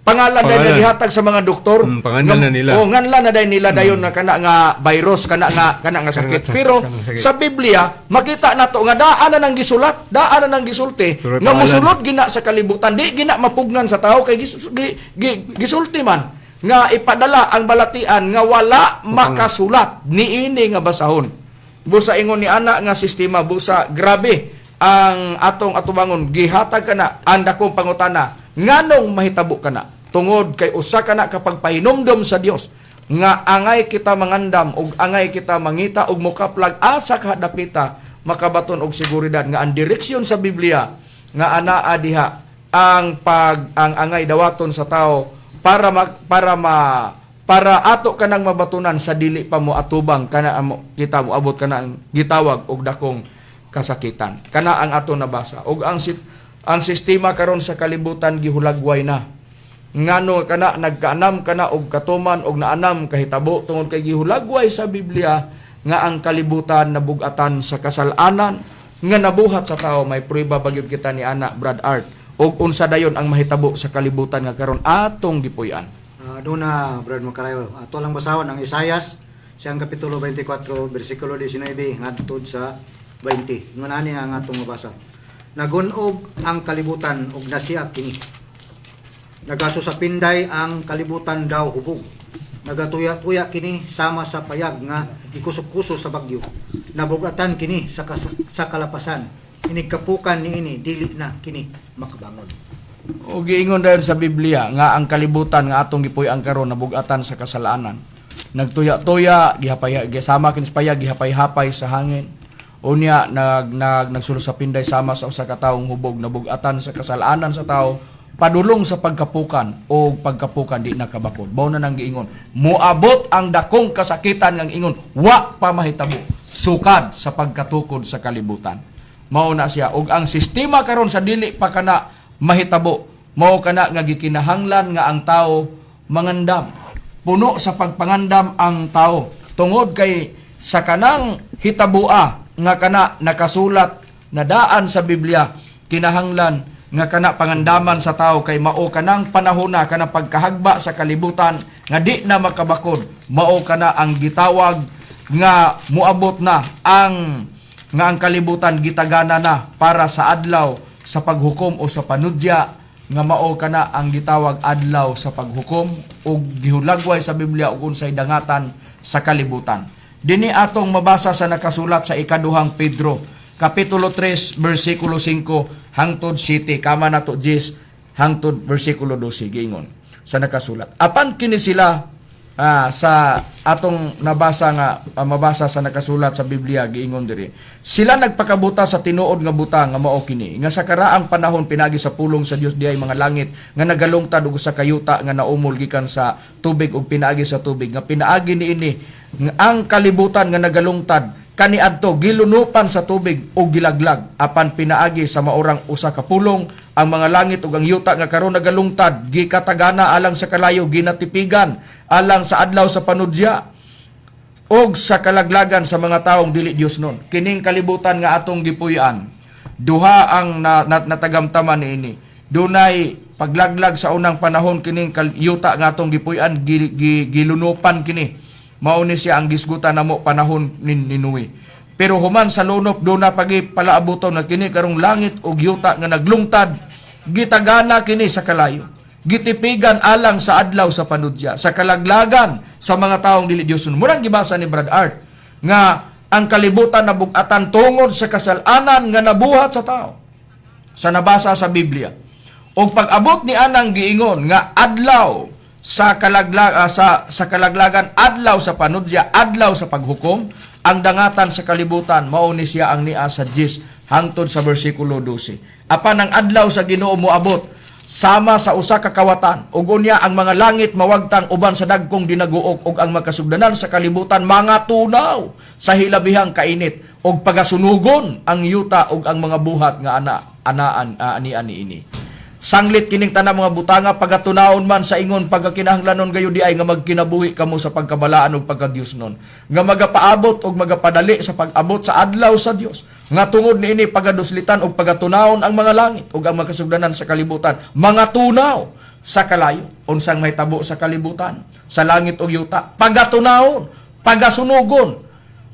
pangalan na gihatag sa mga doktor. Pangalan na nila. O nganlan na nila dayon na kana nga virus, kana nga sakit. Pero sa Biblia makita nato nga daan na nang gisulat, daan na nang gisulti nga musulod gina sa kalibutan, di gina mapugnan sa tao kay gisulti man nga ipadala ang balatian nga wala makasulat niini nga basahon. Busa ingon ni ana nga sistema busa grabe ang atong atubangon gihatag kana ang dakong pangutana nganong mahitabo kana tungod kay usa kana kapag pahinumdom sa Dios nga angay kita mangandam ug angay kita mangita ug mokaplag asa kadapita makabaton og seguridad nga ang direksyon sa Biblia nga anaa diha ang angay dawaton sa tao para ato kanang mabatunan sa dili pa mo atubang kana kita mo abot kana ang gitawag og dakong kasakitan. Kana ang ato nabasa. Og ang sistema karon sa kalibutan gihulagway na. Ngano kana nagkaanam kana og katuman og naanam kahitabo tungod kay gihulagway sa Biblia nga ang kalibutan nabug-atan sa kasalanan nga nabuhat sa tao, may prueba bagyod kita ni ana Brad Art ug unsa dayon ang mahitabo sa kalibutan nga karon atong gipuy-an. Doon na, Brad Macarayo, ato lang basahon ang Isayas, siyang kapitulo 24, versikulo 19, ngadtod sa 20. Ngunani ang atong mabasa. Nagunob ang kalibutan ug nasiya kini. Nagaso sa pinday ang kalibutan daw hubog. Nagatuya-tuya kini sama sa payag nga ikusok-kuso sa bagyo. Nabugatan kini sa kalapasan. Inigkapukan niini dili na kini makabangon. O giingon dayon sa Biblia nga ang kalibutan nga atong gipuy-an karon nabug-atan sa kasalanan. Nagtuya-tuya, gisama kini sa payag, gihapay-hapay sa hangin. Unya nagsulo sa pinday sama sa usa ka taong hubog, nabug-atan sa kasalanan sa tao, padulong sa pagkapukan o pagkapukan di nakabakod. Mao na nang giingon, muabot ang dakong kasakitan nga ingon, wa pa mahitabo sukad sa pagkatukod sa kalibutan. Mao na siya ug ang sistema karon sa dili pa kana mahitabo, mao kana nga gikinahanglan nga ang tao mangandam. Puno sa pagpangandam ang tao tungod kay sa kanang hitabua nga kana nakasulat na daan sa Biblia, kinahanglan nga kana pangandaman sa tao kay mao kanang panahon na kanang pagkahagba sa kalibutan nga di na makabakod, mao kana ang gitawag nga muabot na ang kalibutan gitagana na para sa adlaw sa paghukom o sa panudya, nga mao kana ang gitawag adlaw sa paghukom ug gihulagway sa Biblia ug unsay dangatan sa kalibutan. Dini atong mabasa sa nakasulat sa ikaduhang Pedro Kapitulo 3, versikulo 5 hangtod 7, kama na to 10 hangtod versikulo 12, giingon sa nakasulat. Apan kini sila sa atong mabasa sa nakasulat sa Biblia, giingon diri. Sila nagpakabuta sa tinuod nga buta nga mao kini, nga sa karaang panahon pinagi sa pulong sa Dios diay mga langit nga nagalungtad og sa kayuta nga naumol gikan sa tubig ug pinaagi sa tubig, nga pinaagi niini ang kalibutan nga nagalungtad kaniadto gilunupan sa tubig o gilaglag, apan pinaagi sa maurang usa ka pulong ang mga langit ug ang yuta nga karon nagalungtad gikatagana alang sa kalayo, ginatipigan alang sa adlaw sa panudya og sa kalaglagan sa mga taong dili Dios nun. Kining kalibutan nga atong gipuy-an, duha ang natagamtaman niini. Dunay paglaglag sa unang panahon, kining yuta nga atong gipuy-an gilunupan kini. Mao ni siya ang gisgutan namo panahon ni Noe. Pero human sa lunop do na pagi palaabuton na kini karong langit ug yuta nga naglungtad, gitagana kini sa kalayo. Gitipigan alang sa adlaw sa panudya, sa kalaglagan sa mga taong dili Dios. Murang gibasa ni Brad Art nga ang kalibutan nabug-atan tungod sa kasalanan nga nabuhat sa tao. Sa nabasa sa Biblia. Og pag-abot ni anang giingon nga adlaw sa kalaglagan, adlaw sa panudya, adlaw sa paghukom, ang dangatan sa kalibutan mao ni siya ang nia sa 10 hangtod sa bersikulo 12. Apan ang adlaw sa Ginoo moabot sama sa usa ka kawatan, ug unya ang mga langit mawagtang uban sa dagkong dinaguok, ug ang makasugdanan sa kalibutan mga tunaw sa hilabihang kainit, ug pagasunugon ang yuta ug ang mga buhat nga ani ini. Sanglit kining tanang mga butanga pagatunaon man sa ingon pagkakinahanglanon gayo di ay nga magkinabuhi kamo sa pagkabalaan ug pagka-Dios nun. Nga magapaabot ug magapadali sa pag-abot sa adlaw sa Dios. Nga tungod niini pagaduslitan ug pagatunaon ang mga langit ug ang makasugdanan sa kalibutan. Mga tunaw sa kalayo. Unsang may tabo sa kalibutan, sa langit ug yuta. Pagatunaon, pagasunugon.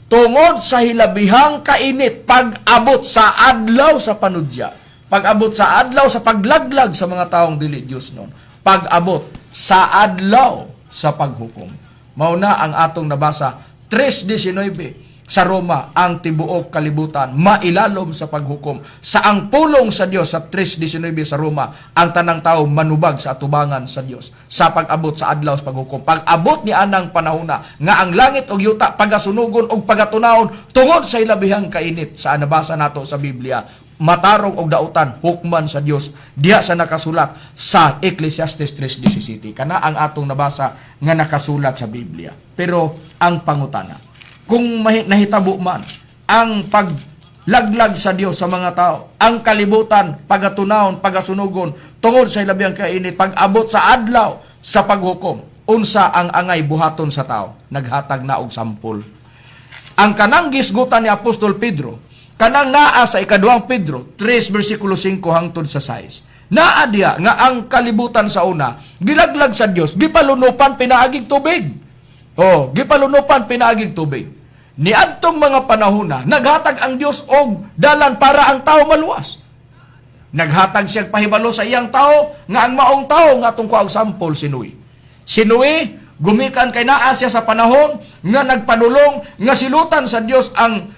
Tungod sa hilabihang kainit, pag-abot sa adlaw sa panudya. Pag-abot sa adlaw sa paglaglag sa mga taong dili Dios nun. Pag-abot sa adlaw sa paghukom. Mao na ang atong nabasa 3:19 sa Roma, ang tibuok kalibutan mailalom sa paghukom. Sa ang pulong sa Dios sa 3:19 sa Roma, ang tanang tao manubag sa atubangan sa Dios sa pag-abot sa adlaw sa paghukom. Pag-abot ni anang panahona nga ang langit ug yuta pagasunugon ug pagatunahon tungod sa ilabihang kainit, sa nabasa nato sa Biblia, matarong og dautan hukman sa Dios diha sa nakasulat sa Ecclesiastes 3:17. Kana ang atong nabasa nga nakasulat sa Biblia. Pero ang pangutana, kung nahitabo man ang paglaglag sa Dios sa mga tao, ang kalibutan pagatunahon, pagasunugon tungod sa ilabihang kainit, pag-abot sa adlaw sa paghukom, unsa ang angay buhaton sa tao? Naghatag na og sampol. Ang kanang gisgutan ni Apostol Pedro kanang naa sa ikaduhang Pedro 3 versikulo 5 hangtod sa 6. Naa diya nga ang kalibutan sa una gilaglag sa Dios, gipalunupan pinaaging tubig. Oh, gipalunupan pinaaging tubig. Niadtong mga panahona, naghatag ang Dios og dalan para ang tao maluwas. Naghatag siya pahibalo sa iyang tao nga ang maong tao nga atong kuang sample si Noe. Si Noe gumikan kay naa siya sa panahon nga nagpadulong nga silutan sa Dios ang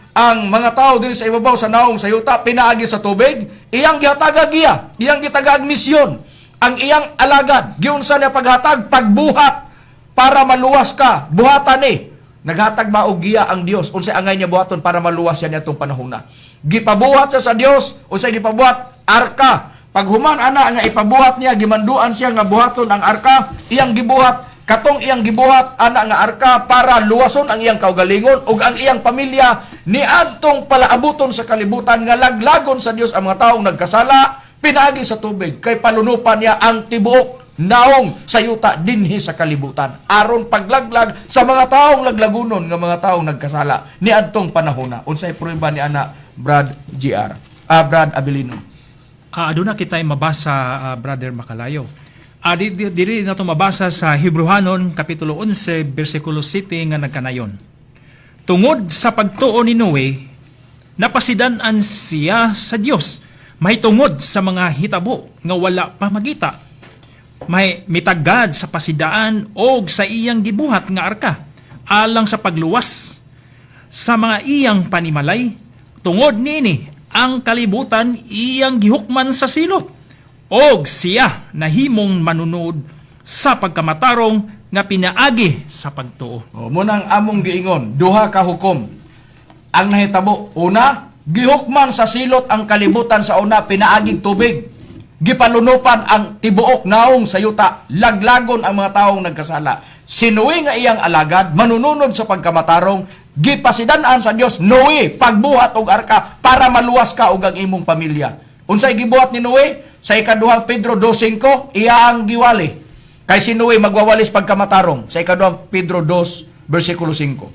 mga tao dinhi sa ibabaw sa naong sa yuta pinaagi sa tubig, iyang gihatag giya, iyang gitagag misyon. Ang iyang alagad giunsa niya paghatag pagbuhat para maluwas ka, buhatan ni. Naghatag ba og giya ang Dios unsay angay niya buhaton para maluwas siya niadtong panahona. Gipabuhat siya sa Dios, unsay gipabuhat arka. Paghuman ana nga ipabuhat niya, gimanduan siya nga buhaton ang arka, iyang gibuhat katong iyang gibuhat ana nga arka para luwason ang iyang kaugalingon ug ang iyang pamilya niadtong palaabuton sa kalibutan nga laglagon sa Dios ang mga taong nagkasala pinaagi sa tubig kay palunupan niya ang tibuok naong sa yuta dinhi sa kalibutan aron paglaglag sa mga taong laglagunon nga mga taong nagkasala niadtong panahona. Unsay prueba ni ana Brad Abilino? Aduna kitay mabasa, Brother Macalayo. Diri na ito mabasa sa Hebrehanon, Kapitulo 11, versikulo 7 nga nagkanayon. Tungod sa pagtuo ni Noe, napasidan-an siya sa Dios. May tungod sa mga hitabo nga wala pa magita. May mitagad sa pasidaan o sa iyang gibuhat nga arka, alang sa pagluwas sa mga iyang panimalay. Tungod nini, ang kalibutan iyang gihukman sa silot. Og siya nahimong manunod sa pagkamatarong nga pinaagi sa pagtuo. Munang among giingon, duha ka hukom. Ang nahitabo, una, gihukman sa silot ang kalibutan sa una, pinaaging tubig. Gipalunupan ang tibuok naong sa yuta, laglagon ang mga taong nagkasala. Sinuwi nga iyang alagad, manununod sa pagkamatarong, gipasidan-an sa Dios, Noe, pagbuhat og arka para maluwas ka og ang imong pamilya. Unsay gibuhat ni Noe? Sa ikaduhang Pedro 2:5, iya ang giwali. Kay si Noe magwawalis pagkamatarong. Sa ikaduhang Pedro 2, versikulo 5.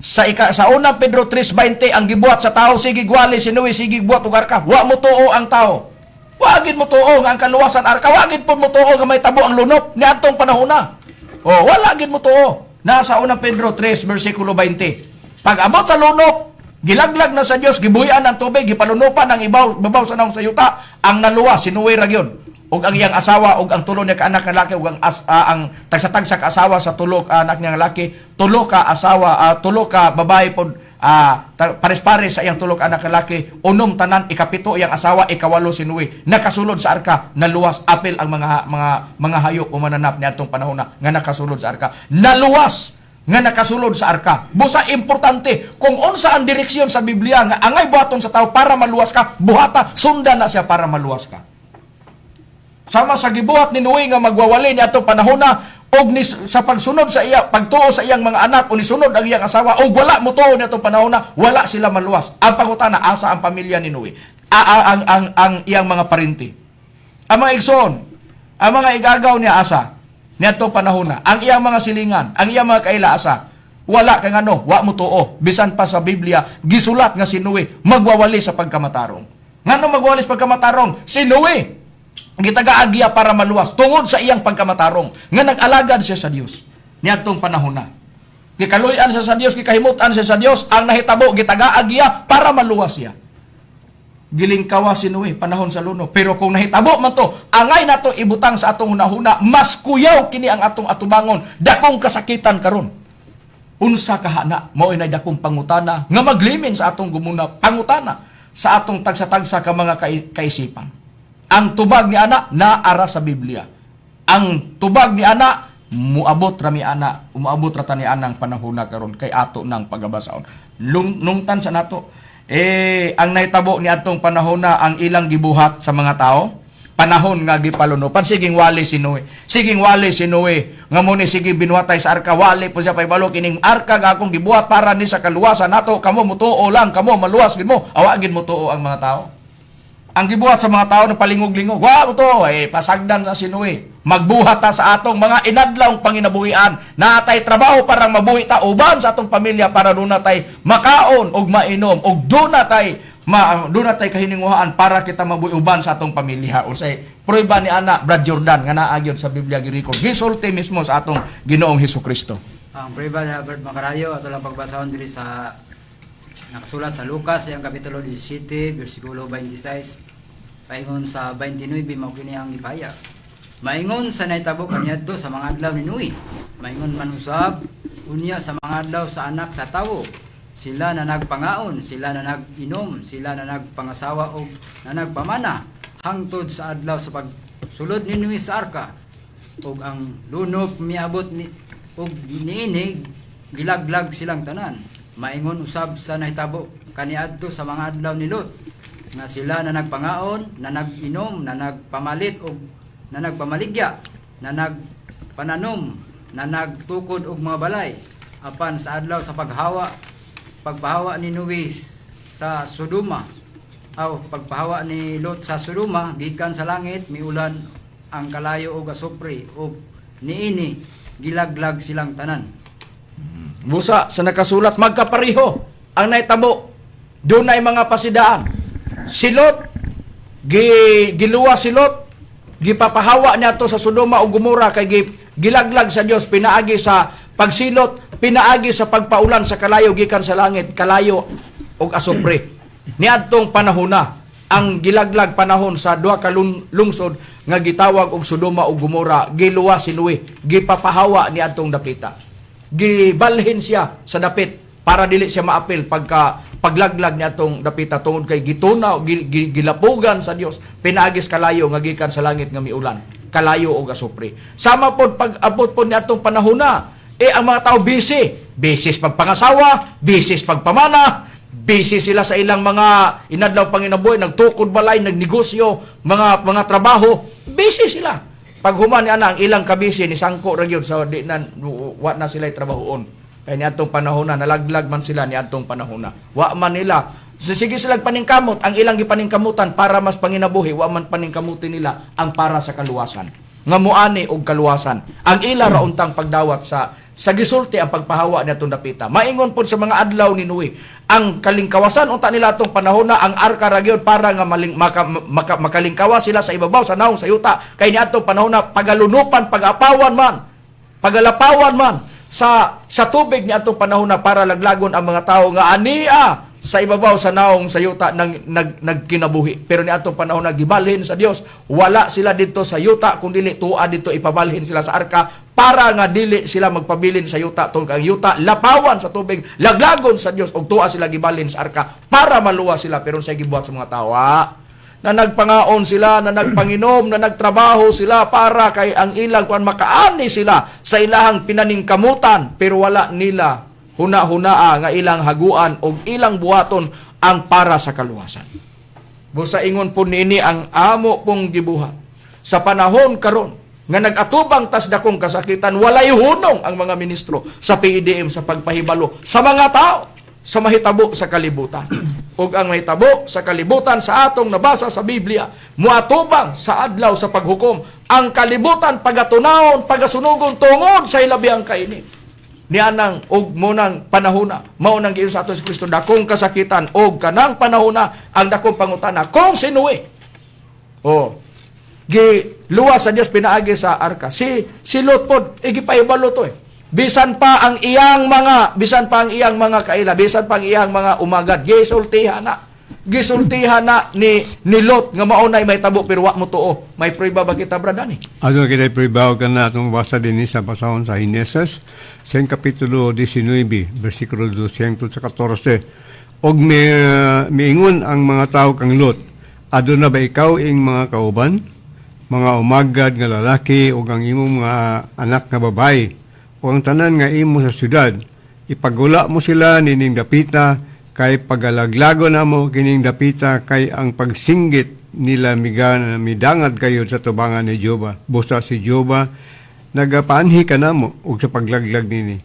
Sa unang Pedro 3:20, ang gibuhat sa tao, sige gwali si Noe, sige buhat og arka. Wa mo tuo ang tao. Wagid mo tuo nga ang kaluwasan arka. Wagid po mo tuo nga may tabo ang lunop niadtong panahona. Wala gid mo tuo. Nasa unang Pedro 3, versikulo 20. Pag abot sa lunop, gilaglag na sa Dios, gibuhian ang tubig, gipalunupan ang babaw sa naong sa yuta, ang naluwa, si Noe ra gyud. Og ang iyang asawa, og ang tulo niya ka anak nga laki, og ang tagsa-tagsa ka asawa sa tulo ka anak niya nga laki, tulo ka asawa, tulo ka babae pod, pares-pares sa iyang tulo ka anak nga laki, unom tanan, ikapito iyang asawa, ikawalo si Noe. Nakasulod sa arka, naluwas, apil ang mga hayop o mananap niadtong panahon nga nakasulod sa arka. Naluwas nga nakasulod sa arka. Busa importante kung unsa ang direksyon sa Biblia nga angay buhaton sa tao para maluwas ka, buhata sundan na siya para maluwas ka. Sama sa gibuhat ni Noe nga magwawali niya atong panahona og sa pagsunod sa iya, pagtuo sa iyang mga anak o nisunod ang iyang asawa og wala mo tuo niya atong panahona, wala sila maluwas. Ang pangutana, asa ang pamilya ni Noe? Ang iyang mga parinti. Ang mga igsoon, ang mga igagaw niya asa niadtong panahona, ang iyang mga silingan, ang iyang mga kailaasa, wala kay ngano, wa mo tuo. Bisan pa sa Biblia gisulat nga si Noe magwawali sa pagkamatarong. Ngano magwawali sa pagkamatarong? Si Noe gitagaagiya para maluwas tungod sa iyang pagkamatarong nga nag-alagad siya sa Dios niadtong panahona. Gikaluyan siya sa Dios, gikahimutan siya sa Dios, ang nahitabo gitagaagiya para maluwas siya. Gilingkawa si Noe panahon sa luno, pero kung nahitabo man to, angay nato ibutang sa atong hunahuna, mas kuyaw kini ang atong atubangon, dakong kasakitan karon. Unsa kahana mao inay dakong pangutana nga maglimin sa atong gumuna, pangutana sa atong tagsa-tagsa ka mga kaisipan. Ang tubag ni ana naara sa Biblia. Ang tubag ni ana muabot ra mi ana, umaabot ra ta ni anang panahona karon kay ato nang pagabasaon. Lungtan sa nato. Ang nahitabo ni atong panahona ang ilang gibuhat sa mga tao. Panahon nga gipalunupan, siging wali si Noe. Siging wali si Noe. Nga mo ni sige binuhatay sa arka, wali po siya paibalo kining arka nga akong gibuhat para ni sa kaluwasan nato. Kamo mutuo lang, kamo maluwas gid mo. Awagin mo tuo ang mga tao. Ang gibuhat sa mga tao na palingog-lingog, wow to, pasagdan na si Noe. Magbuhat ta sa atong mga inadlawng panginabuhian. Natay trabaho parang mabuhi ta uban sa atong pamilya para doon natay makaon og mainom og doon natay doon na tayo kahininguhaan para kita mabuuban sa atong pamilya. Unsay prueba ni ana Brad Jordan nga naa gyud sa Biblia giriko. Gisulti mismo sa atong Ginoong Hesukristo. Ang prueba ni Albert Macarayo ato lang pagbasahon diri sa nakasulat sa Lucas ang kapitulo 17 bersikulo 26 paingon sa 29 mao kini ang gipahayag. Maingon sa nahitabo kaniadto sa mga adlaw ni Noe. Maingon man usab unya sa mga adlaw sa anak sa tawo. Sila na nagpangaon, sila na nag-inom, sila na nagpangasawa o na nagpamana hangtod sa adlaw sa pagsulod ni Noe sa arka. Og ang lunok miabot ni og niini gilaglag silang tanan. Maingon usab sa nahitabo kaniadto sa mga adlaw ni Lot nga sila na nagpangaon, na nag-inom, na nagpamalit og na nagpamaligya, na nagpananom, na nagtukod og mga balay apan sa adlaw sa pagpahawa ni Noe sa Sodoma aw pagpahawa ni Lot sa Sodoma gikan sa langit miulan ang kalayo og asupre og niini gilaglag silang tanan. Busa sa nakasulat magkapareho ang nahitabo. Dunay mga pasidaan. Si Lot giluwa si Lot, gipapahawa niya to sa Sodoma o Gomora kay gilaglag sa Dios pinaagi sa pagsilot, pinaagi sa pagpaulan sa kalayo gikan sa langit, kalayo og asupre. Niadtong panahona ang gilaglag panahon sa duha ka lungsod nga gitawag og Sodoma ug Gomora, giluwa si Noe, gipapahawa niadtong dapita. Gibalhin siya sa dapit para dili siya maapil paglaglag niadtong dapita tungod kay gitunaw gilapugan sa Dios, pinaagis kalayo nga gikan sa langit nga miulan, kalayo og asupre. Sama pod pag abot pod niadtong panahona, ang mga tao busy pagpangasawa, busy pagpamana, busy sila sa ilang mga inadlaw panginabuhi, nagtukod balay, nagnegosyo, mga trabaho, busy sila. Pag human ana ang ilang kabisi ni sangko ra gyud sa di na wa na sila trabahoon. Kay niadtong panahon na nalaglag man sila niadtong panahon na. Wa man nila sige sila paningkamot ang ilang gipaningkamutan para mas panginabuhi, wa man paningkamutin nila ang para sa kaluwasan. Nga muani og kaluwasan. Ang ila ra untang pagdawat sa gisulti ang pagpahawa niadtong dapita. Maingon pod sa mga adlaw ni Noe, ang kalingkawasan unta nila atong panahon na ang arka ra gyud para nga makalingkawas sila sa ibabaw sa naong sa yuta. Kay niadtong panahon na pagalunupan, pagapawan man, pagalapawan man sa tubig niadtong panahon na para laglagon ang mga tao nga ania sa ibabaw sa naong sa yuta nagkinabuhi. Pero niadtong panahon na gibalhin sa Dios, wala sila dito sa yuta kundi tuwa dito ipabalhin sila sa arka para nga dili sila magpabilin sa yuta tungod kay ang yuta lapawan sa tubig, laglagon sa Dios og tuwa sila gibalhin sa arka para maluwa sila. Pero sa gibuhat sa mga tao na nagpangaon sila, na nagpanginom, na nagtrabaho sila para kay ang ilang kuan makaani sila sa ilahang pinaningkamutan, pero wala nila huna-hunaa nga ilang haguan o ilang buhaton ang para sa kaluwasan. Busa ingon po niini ang amo pong gibuhat. Sa panahon karon nga nag-atubang tas dakong kasakitan, walay hunong ang mga ministro sa PDM sa pagpahibalo sa mga tao sa mahitabo sa kalibutan. Ug ang mahitabo sa kalibutan sa atong nabasa sa Biblia, muatubang sa adlaw sa paghukom, ang kalibutan pagatunawon, pagasunugon tungod sa ilabihang kainit. Nianang og munang panahona, mao nang giingon sa aton si Kristo, dakong kasakitan og kanang panahona ang dakong pangutana kung si Noe. Giluwas sa Dios pinaagi sa arka. Si Lot pod igipahibalo to Bisan pa ang iyang mga kaila, bisan pa ang iyang mga umagad, gisultihan na ni Lot nga maunay may tabo pero wa mo tuo. May prueba ba kita bradani? Ano kita prueba ka na itong basa din sa pasahon sa Hineses, sa kapitulo 19, versikulo 214. Og miingon ang mga tao kang Lot, adto na ba ikaw ing mga kauban, mga umagad nga lalaki o ang imong mga anak nga babae, o ang tanan nga imo sa syudad, ipagula mo sila nining dapita, kay pagalaglago na mo kining dapita, kay ang pagsinggit nila midangad kayo sa tubangan ni Joba. Busa si Joba, nagapaanhi ka na mo og sa paglaglag nini.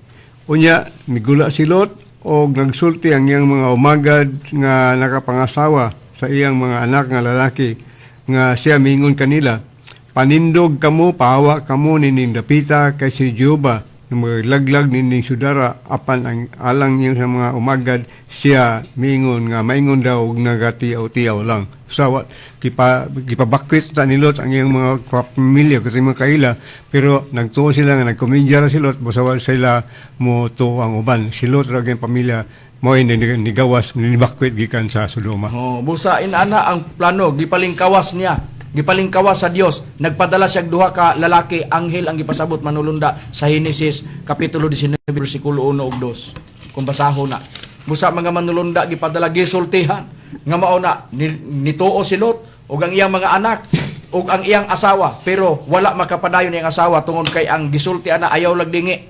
Unya, migula si Lot, o nagsulti ang iyang mga umagad nga nakapangasawa sa iyang mga anak nga lalaki, nga siya mingon kanila, panindog kamo, pahawa kamo nining dapita, kay si Joba, laglag nining sudara apan ang alang niya sa mga umagad siya mingon nga maingon daw og nagatiaw-tiaw lang. So gipabakwit ta ni Lot ang iyang mga pamilya kasi mga kaila, pero nagtuo sila nga nagkomedya ra si Lot basawal sila mo tuo ang uban. Si Lot ra gyud pamilya mo nigawas nibakwit gikan sa Sodoma. Oh, busa inana ang plano gipalingkawas niya. Gipalingkawas sa Dios. Nagpadala siya duha ka lalaki, anghel ang gipasabot manulunda sa Henesis kapitulo 19 bersikulo 1 ug 2. Kung basahon na. Busa mga manulunda gipadala gisultihan nga mao na nituo si Lot ug ang iyang mga anak ug ang iyang asawa, pero wala makapadayon iyang asawa tungod kay ang gisultihan na ayaw lagdingi.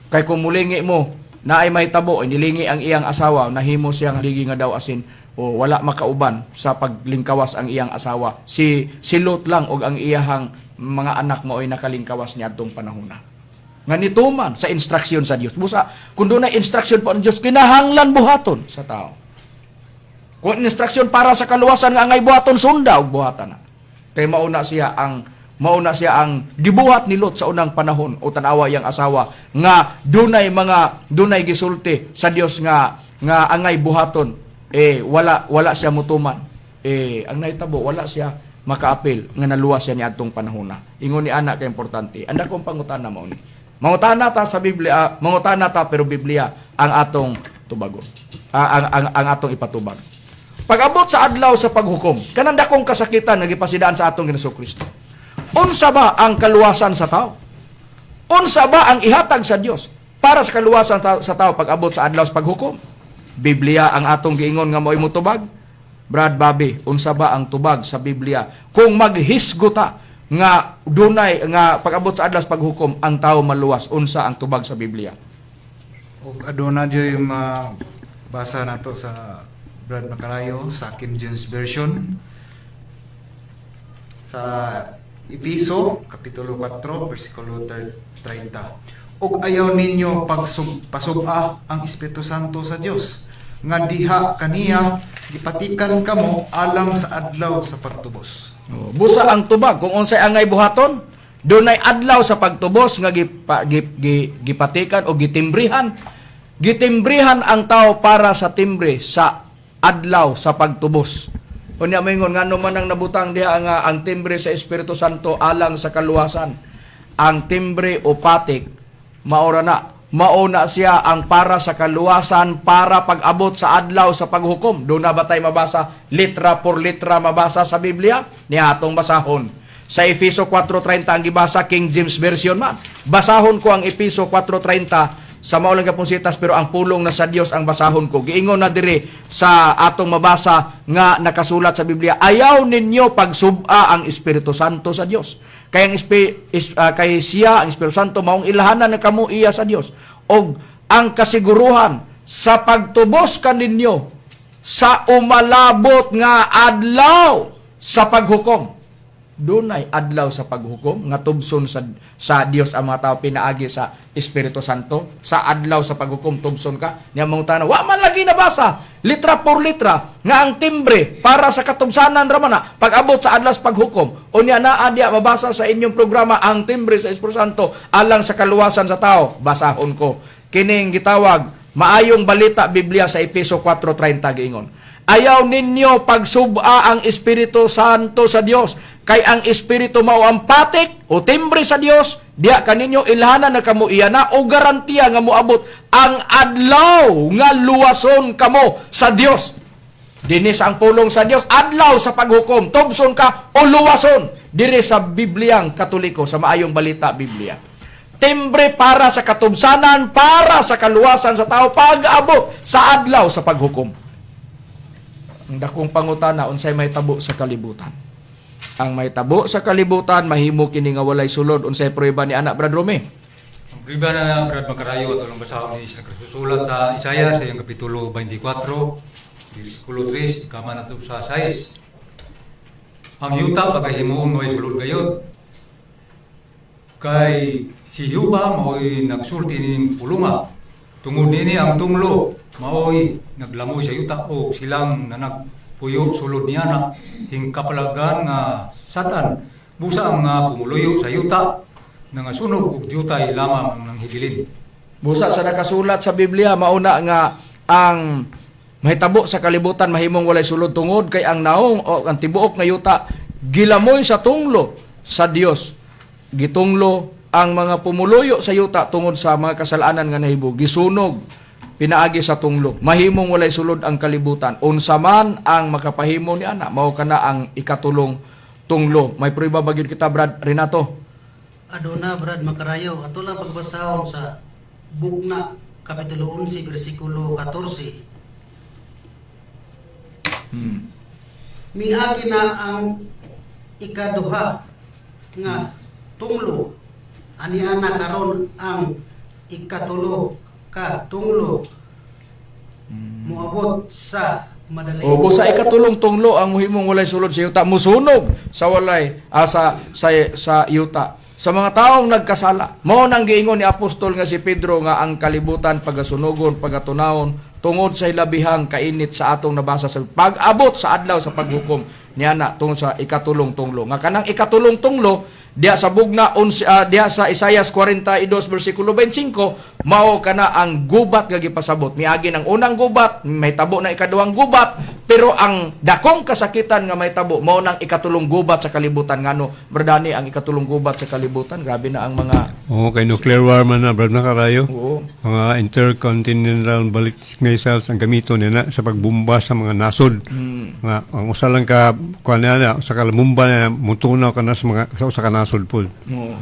Kay kung mulingi mo na ay may tabo, nilingi ang iyang asawa, nahimo siyang ligi nga daw asin, o wala makauban sa paglingkawas ang iyang asawa. Si Lot lang og ang iyahang mga anak mo ay nakalingkawas niya atong panahon na. Nga nituman sa instruksyon sa Dios. Busa, kung doon na instruksyon po ang Dios, kinahanglan buhaton sa tao. Kung instruksyon para sa kaluwasan nga angay buhaton, sunda og buhatan na. Kay mauna siya ang gibuhat ni Lot sa unang panahon o tanawa iyang asawa nga dunay gisulti sa Dios nga angay buhaton, wala siya mutuman. Ang nahitabo wala siya makaapil nga naluwas siya ni adtong panahon na. Ingon ni ana kay importante. Anda kong pangutana mao ni. Mangutana ta sa Biblia, mangutana ta pero Biblia ang atong tubagon. Ang atong ipatubag. Pag-abot sa adlaw sa paghukom, kanang dakong kasakitan nga gipasidaan sa atong Ginoong unsa ba ang kaluwasan sa tao? Unsa ba ang ihatag sa Dios para sa kaluwasan sa tao pag-abot sa adlaw sa paghukom? Biblia ang atong giingon nga mo'y mutubag. Brad Bobby, unsa ba ang tubag sa Biblia? Kung maghisguta nga dunay nga pag-abot sa adlaw sa paghukom ang tao maluwas, unsa ang tubag sa Biblia? Og aduna joy basa nato sa Brad Macarayo sa King James Version sa Episo kapitulo 4 bersikulo 30. Og ayaw ninyo pasub-a ang Espiritu Santo sa Dios nga diha kaniya gipatikan kamo alang sa adlaw sa pagtubos. Busa ang tubag kung unsay angay buhaton, dunay adlaw sa pagtubos nga gipatikan o gitimbrihan. Gitimbrihan ang tao para sa timbre sa adlaw sa pagtubos. Unya moingon ngano man ang nabutang diha nga ang timbre sa Espiritu Santo alang sa kaluwasan. Ang timbre o patik mauna siya ang para sa kaluwasan para pag-abot sa adlaw sa paghukom. Doon na ba tayo mabasa litra por litra mabasa sa Biblia? Niya atong basahon. Sa Efeso 4:30 ang gibasa King James Version man. Basahon ko ang Efeso 4:30 sa maulang kapunsitas, pero ang pulong na sa Dios ang basahon ko. Giingon na diri sa atong mabasa nga nakasulat sa Biblia, ayaw ninyo pagsub-a ang Espiritu Santo sa Dios. Kay siya, ang Espiritu Santo, maong ilahanan na kamo iya sa Dios. Og ang kasiguruhan sa pagtubos kaninyo sa umalabot nga adlaw sa paghukom. Dunay adlaw sa paghukom nga tubson sa Dios ang mga tao pinaagi sa Espiritu Santo. Sa adlaw sa paghukom tubson ka. Niya mangutana, wa man lagi nabasa litra por litra nga ang timbre para sa katubsanan raman na pag-abot sa adlaw sa paghukom. Unya naa diya mabasa sa inyong programa ang timbre sa Espiritu Santo alang sa kaluwasan sa tao. Basahon ko. Kining gitawag maayong balita Biblia sa Efeso 4:30 giingon. Ayaw ninyo pagsub-a ang Espiritu Santo sa Dios. Kay ang Espiritu mao ang patik o timbre sa Dios, diya kaninyo ilhanan na kamo iyana o garantiya nga moabot ang adlaw nga luwason kamo sa Dios. Dinis ang pulong sa Dios, adlaw sa paghukom, tubson ka o luwason. Diri sa Bibliang Katoliko, sa maayong balita Biblia. Timbre para sa katubsanan, para sa kaluwasan sa tao, pag-abot sa adlaw sa paghukom. Ang dakong pangutana, unsay may tabo sa kalibutan. Ang may tabo sa kalibutan, mahimo kini nga walay sulod. Unsay prueba ni anak Brad Rome? Ang prueba na Brad Macarayo at walang basahon ni sa kasusulat sa Isaiah sa iyang kapitulo 24, bersikulo 3, ikaman na sa 6. Ang yuta pagahimuon nga may sulod gayod. Kay si Yuba mao'y nagsulti ning pulunga. Tungod nini ang tunglo mao'y naglamoy sa yuta o silang nanagpuyo sulod niya na hingkapalagan nga satan busa ang pumuluyo sa yuta nangasunog ug jutay lamang ang hibilin. Busa sa nakasulat sa Biblia mauna nga ang mahitabo sa kalibutan mahimong walay sulod tungod kay ang naong o ang tibuok nga yuta gilamoy sa tunglo sa Dios. Gitunglo ang mga pumuluyo sa yuta tungod sa mga kasalanan nga nahibo, gisunog pinaagi sa tunglo. Mahimong walay sulod ang kalibutan. Unsa man ang makapahimo ni ana, mao kana ang ikatulong tunglo. May prueba ba gyud kita, Brad Renato? Aduna Brad Macarayo, ato lang pagbasahon sa Bugna Kapitulo 11 bersikulo 14. Miagi na ang ikaduha nga tunglo. Ani ana karon ang ikatulo ka tunglo. Muabot sa madali. O busa ikatulong tunglo ang muhimong walay sulod sa yuta, musunog sa walay sa yuta. Sa mga taong nagkasala, mao nang giingon ni apostol nga si Pedro nga ang kalibutan pagasunugon, pagatunawon tungod sa ilabihang kainit sa atong nabasa sa pag-abot sa adlaw sa paghukom niana tungod sa ikatulong tunglo. Nga kanang ikatulong tunglo diya sa Bugna diya sa Isaias 42 bersikulo 25 mao kana ang gubat nga gipasabot. Miagi ng unang gubat, may tabo na ikaduhang gubat, pero ang dakong kasakitan nga may tabo mao nang ikatulong gubat sa kalibutan. Ngano berdani ang ikatulong gubat sa kalibutan? Grabe na ang mga kay nuclear war man na, Brad Macarayo. Oo. Mga intercontinental ballistic missiles ang gamito nila sa pagbomba sa mga nasod. Nga, ang usa lang ka kuan na sa kalamumba na mutunaw ka na sa usa ka nasod po.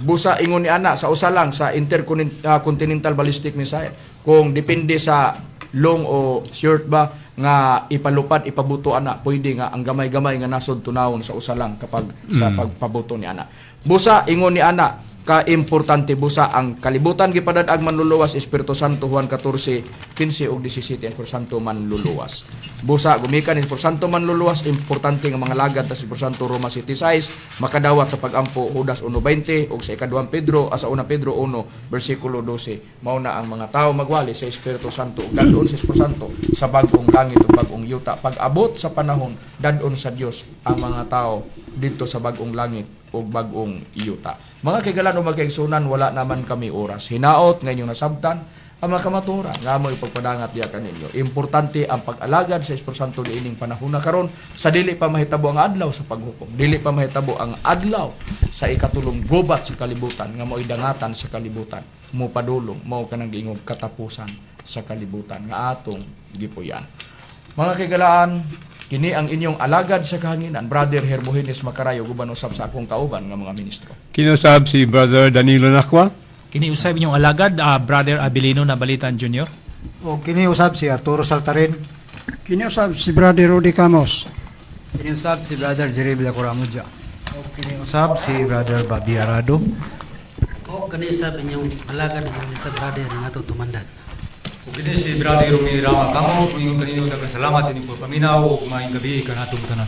Busa ingon ni ana sa usa lang sa intercontinental ballistic missile kung depende sa long o short ba nga ipalupad ipabuto ana pwede nga ang gamay-gamay nga nasod tunawon sa usa lang kapag sa pagpabuto ni ana. Busa ingon ni ana ka-importante busa ang kalibutan gipadad-ag manluluwas Espiritu Santo Juan 14:15 ug 17 Espiritu Santo manluluwas. Busa gumikan Espiritu Santo manluluwas importante nga mga lagad ta Espiritu Santo Roma 7:6 makadawat sa pagampo Judas 1:20 ug sa ikaduhang Pedro sa una Pedro 1 bersikulo 12. Mao na ang mga tao magwali sa Espiritu Santo ug dadon sa Espiritu Santo sa bag-ong langit ug bag-ong yuta. Pag-abot sa panahon dadon sa Dios ang mga tao dito sa bag-ong langit o bag-ong yuta. Mga kaigalan o magkaigsunan, wala naman kami oras. Hinaot ngayon nasabtan ang mga kamaturan nga mo ipagpadangat diya kaninyo. Importante ang pag-alagad sa Espiritu Santo diining panahon na karon sa dili pa mahitabo ang adlaw sa paghukom. Dili pa mahitabo ang adlaw sa ikatulong gubat sa kalibutan nga mo idangatan sa kalibutan. Mo padulong mao kanang giingog katapusan sa kalibutan nga atong gipuyan. Mga kaigalaan, kini ang inyong alagad sa kahanginan, Brother Hermogenes Macarayo, guban usab sa akong kauban nga mga ministro. Kinusab si Brother Danilo Nakwa. Kini usab inyong alagad, Brother Abilino Nabalitan Jr. O kiniusab si Arturo Saltarin. Kiniusab si Brother Rudy Camos. Kiniusab si Brother Jerry Villacoramudja. O kiniusab si Brother Bobby Arado. O kanisa inyong alagad ng sa Brother Renato Tumandan. Ug kini si Brother Romy Rama Kamos, ingon kaninyo daghang salamat sa inyong pagpaminaw ug maayong gabi kanatong tanan.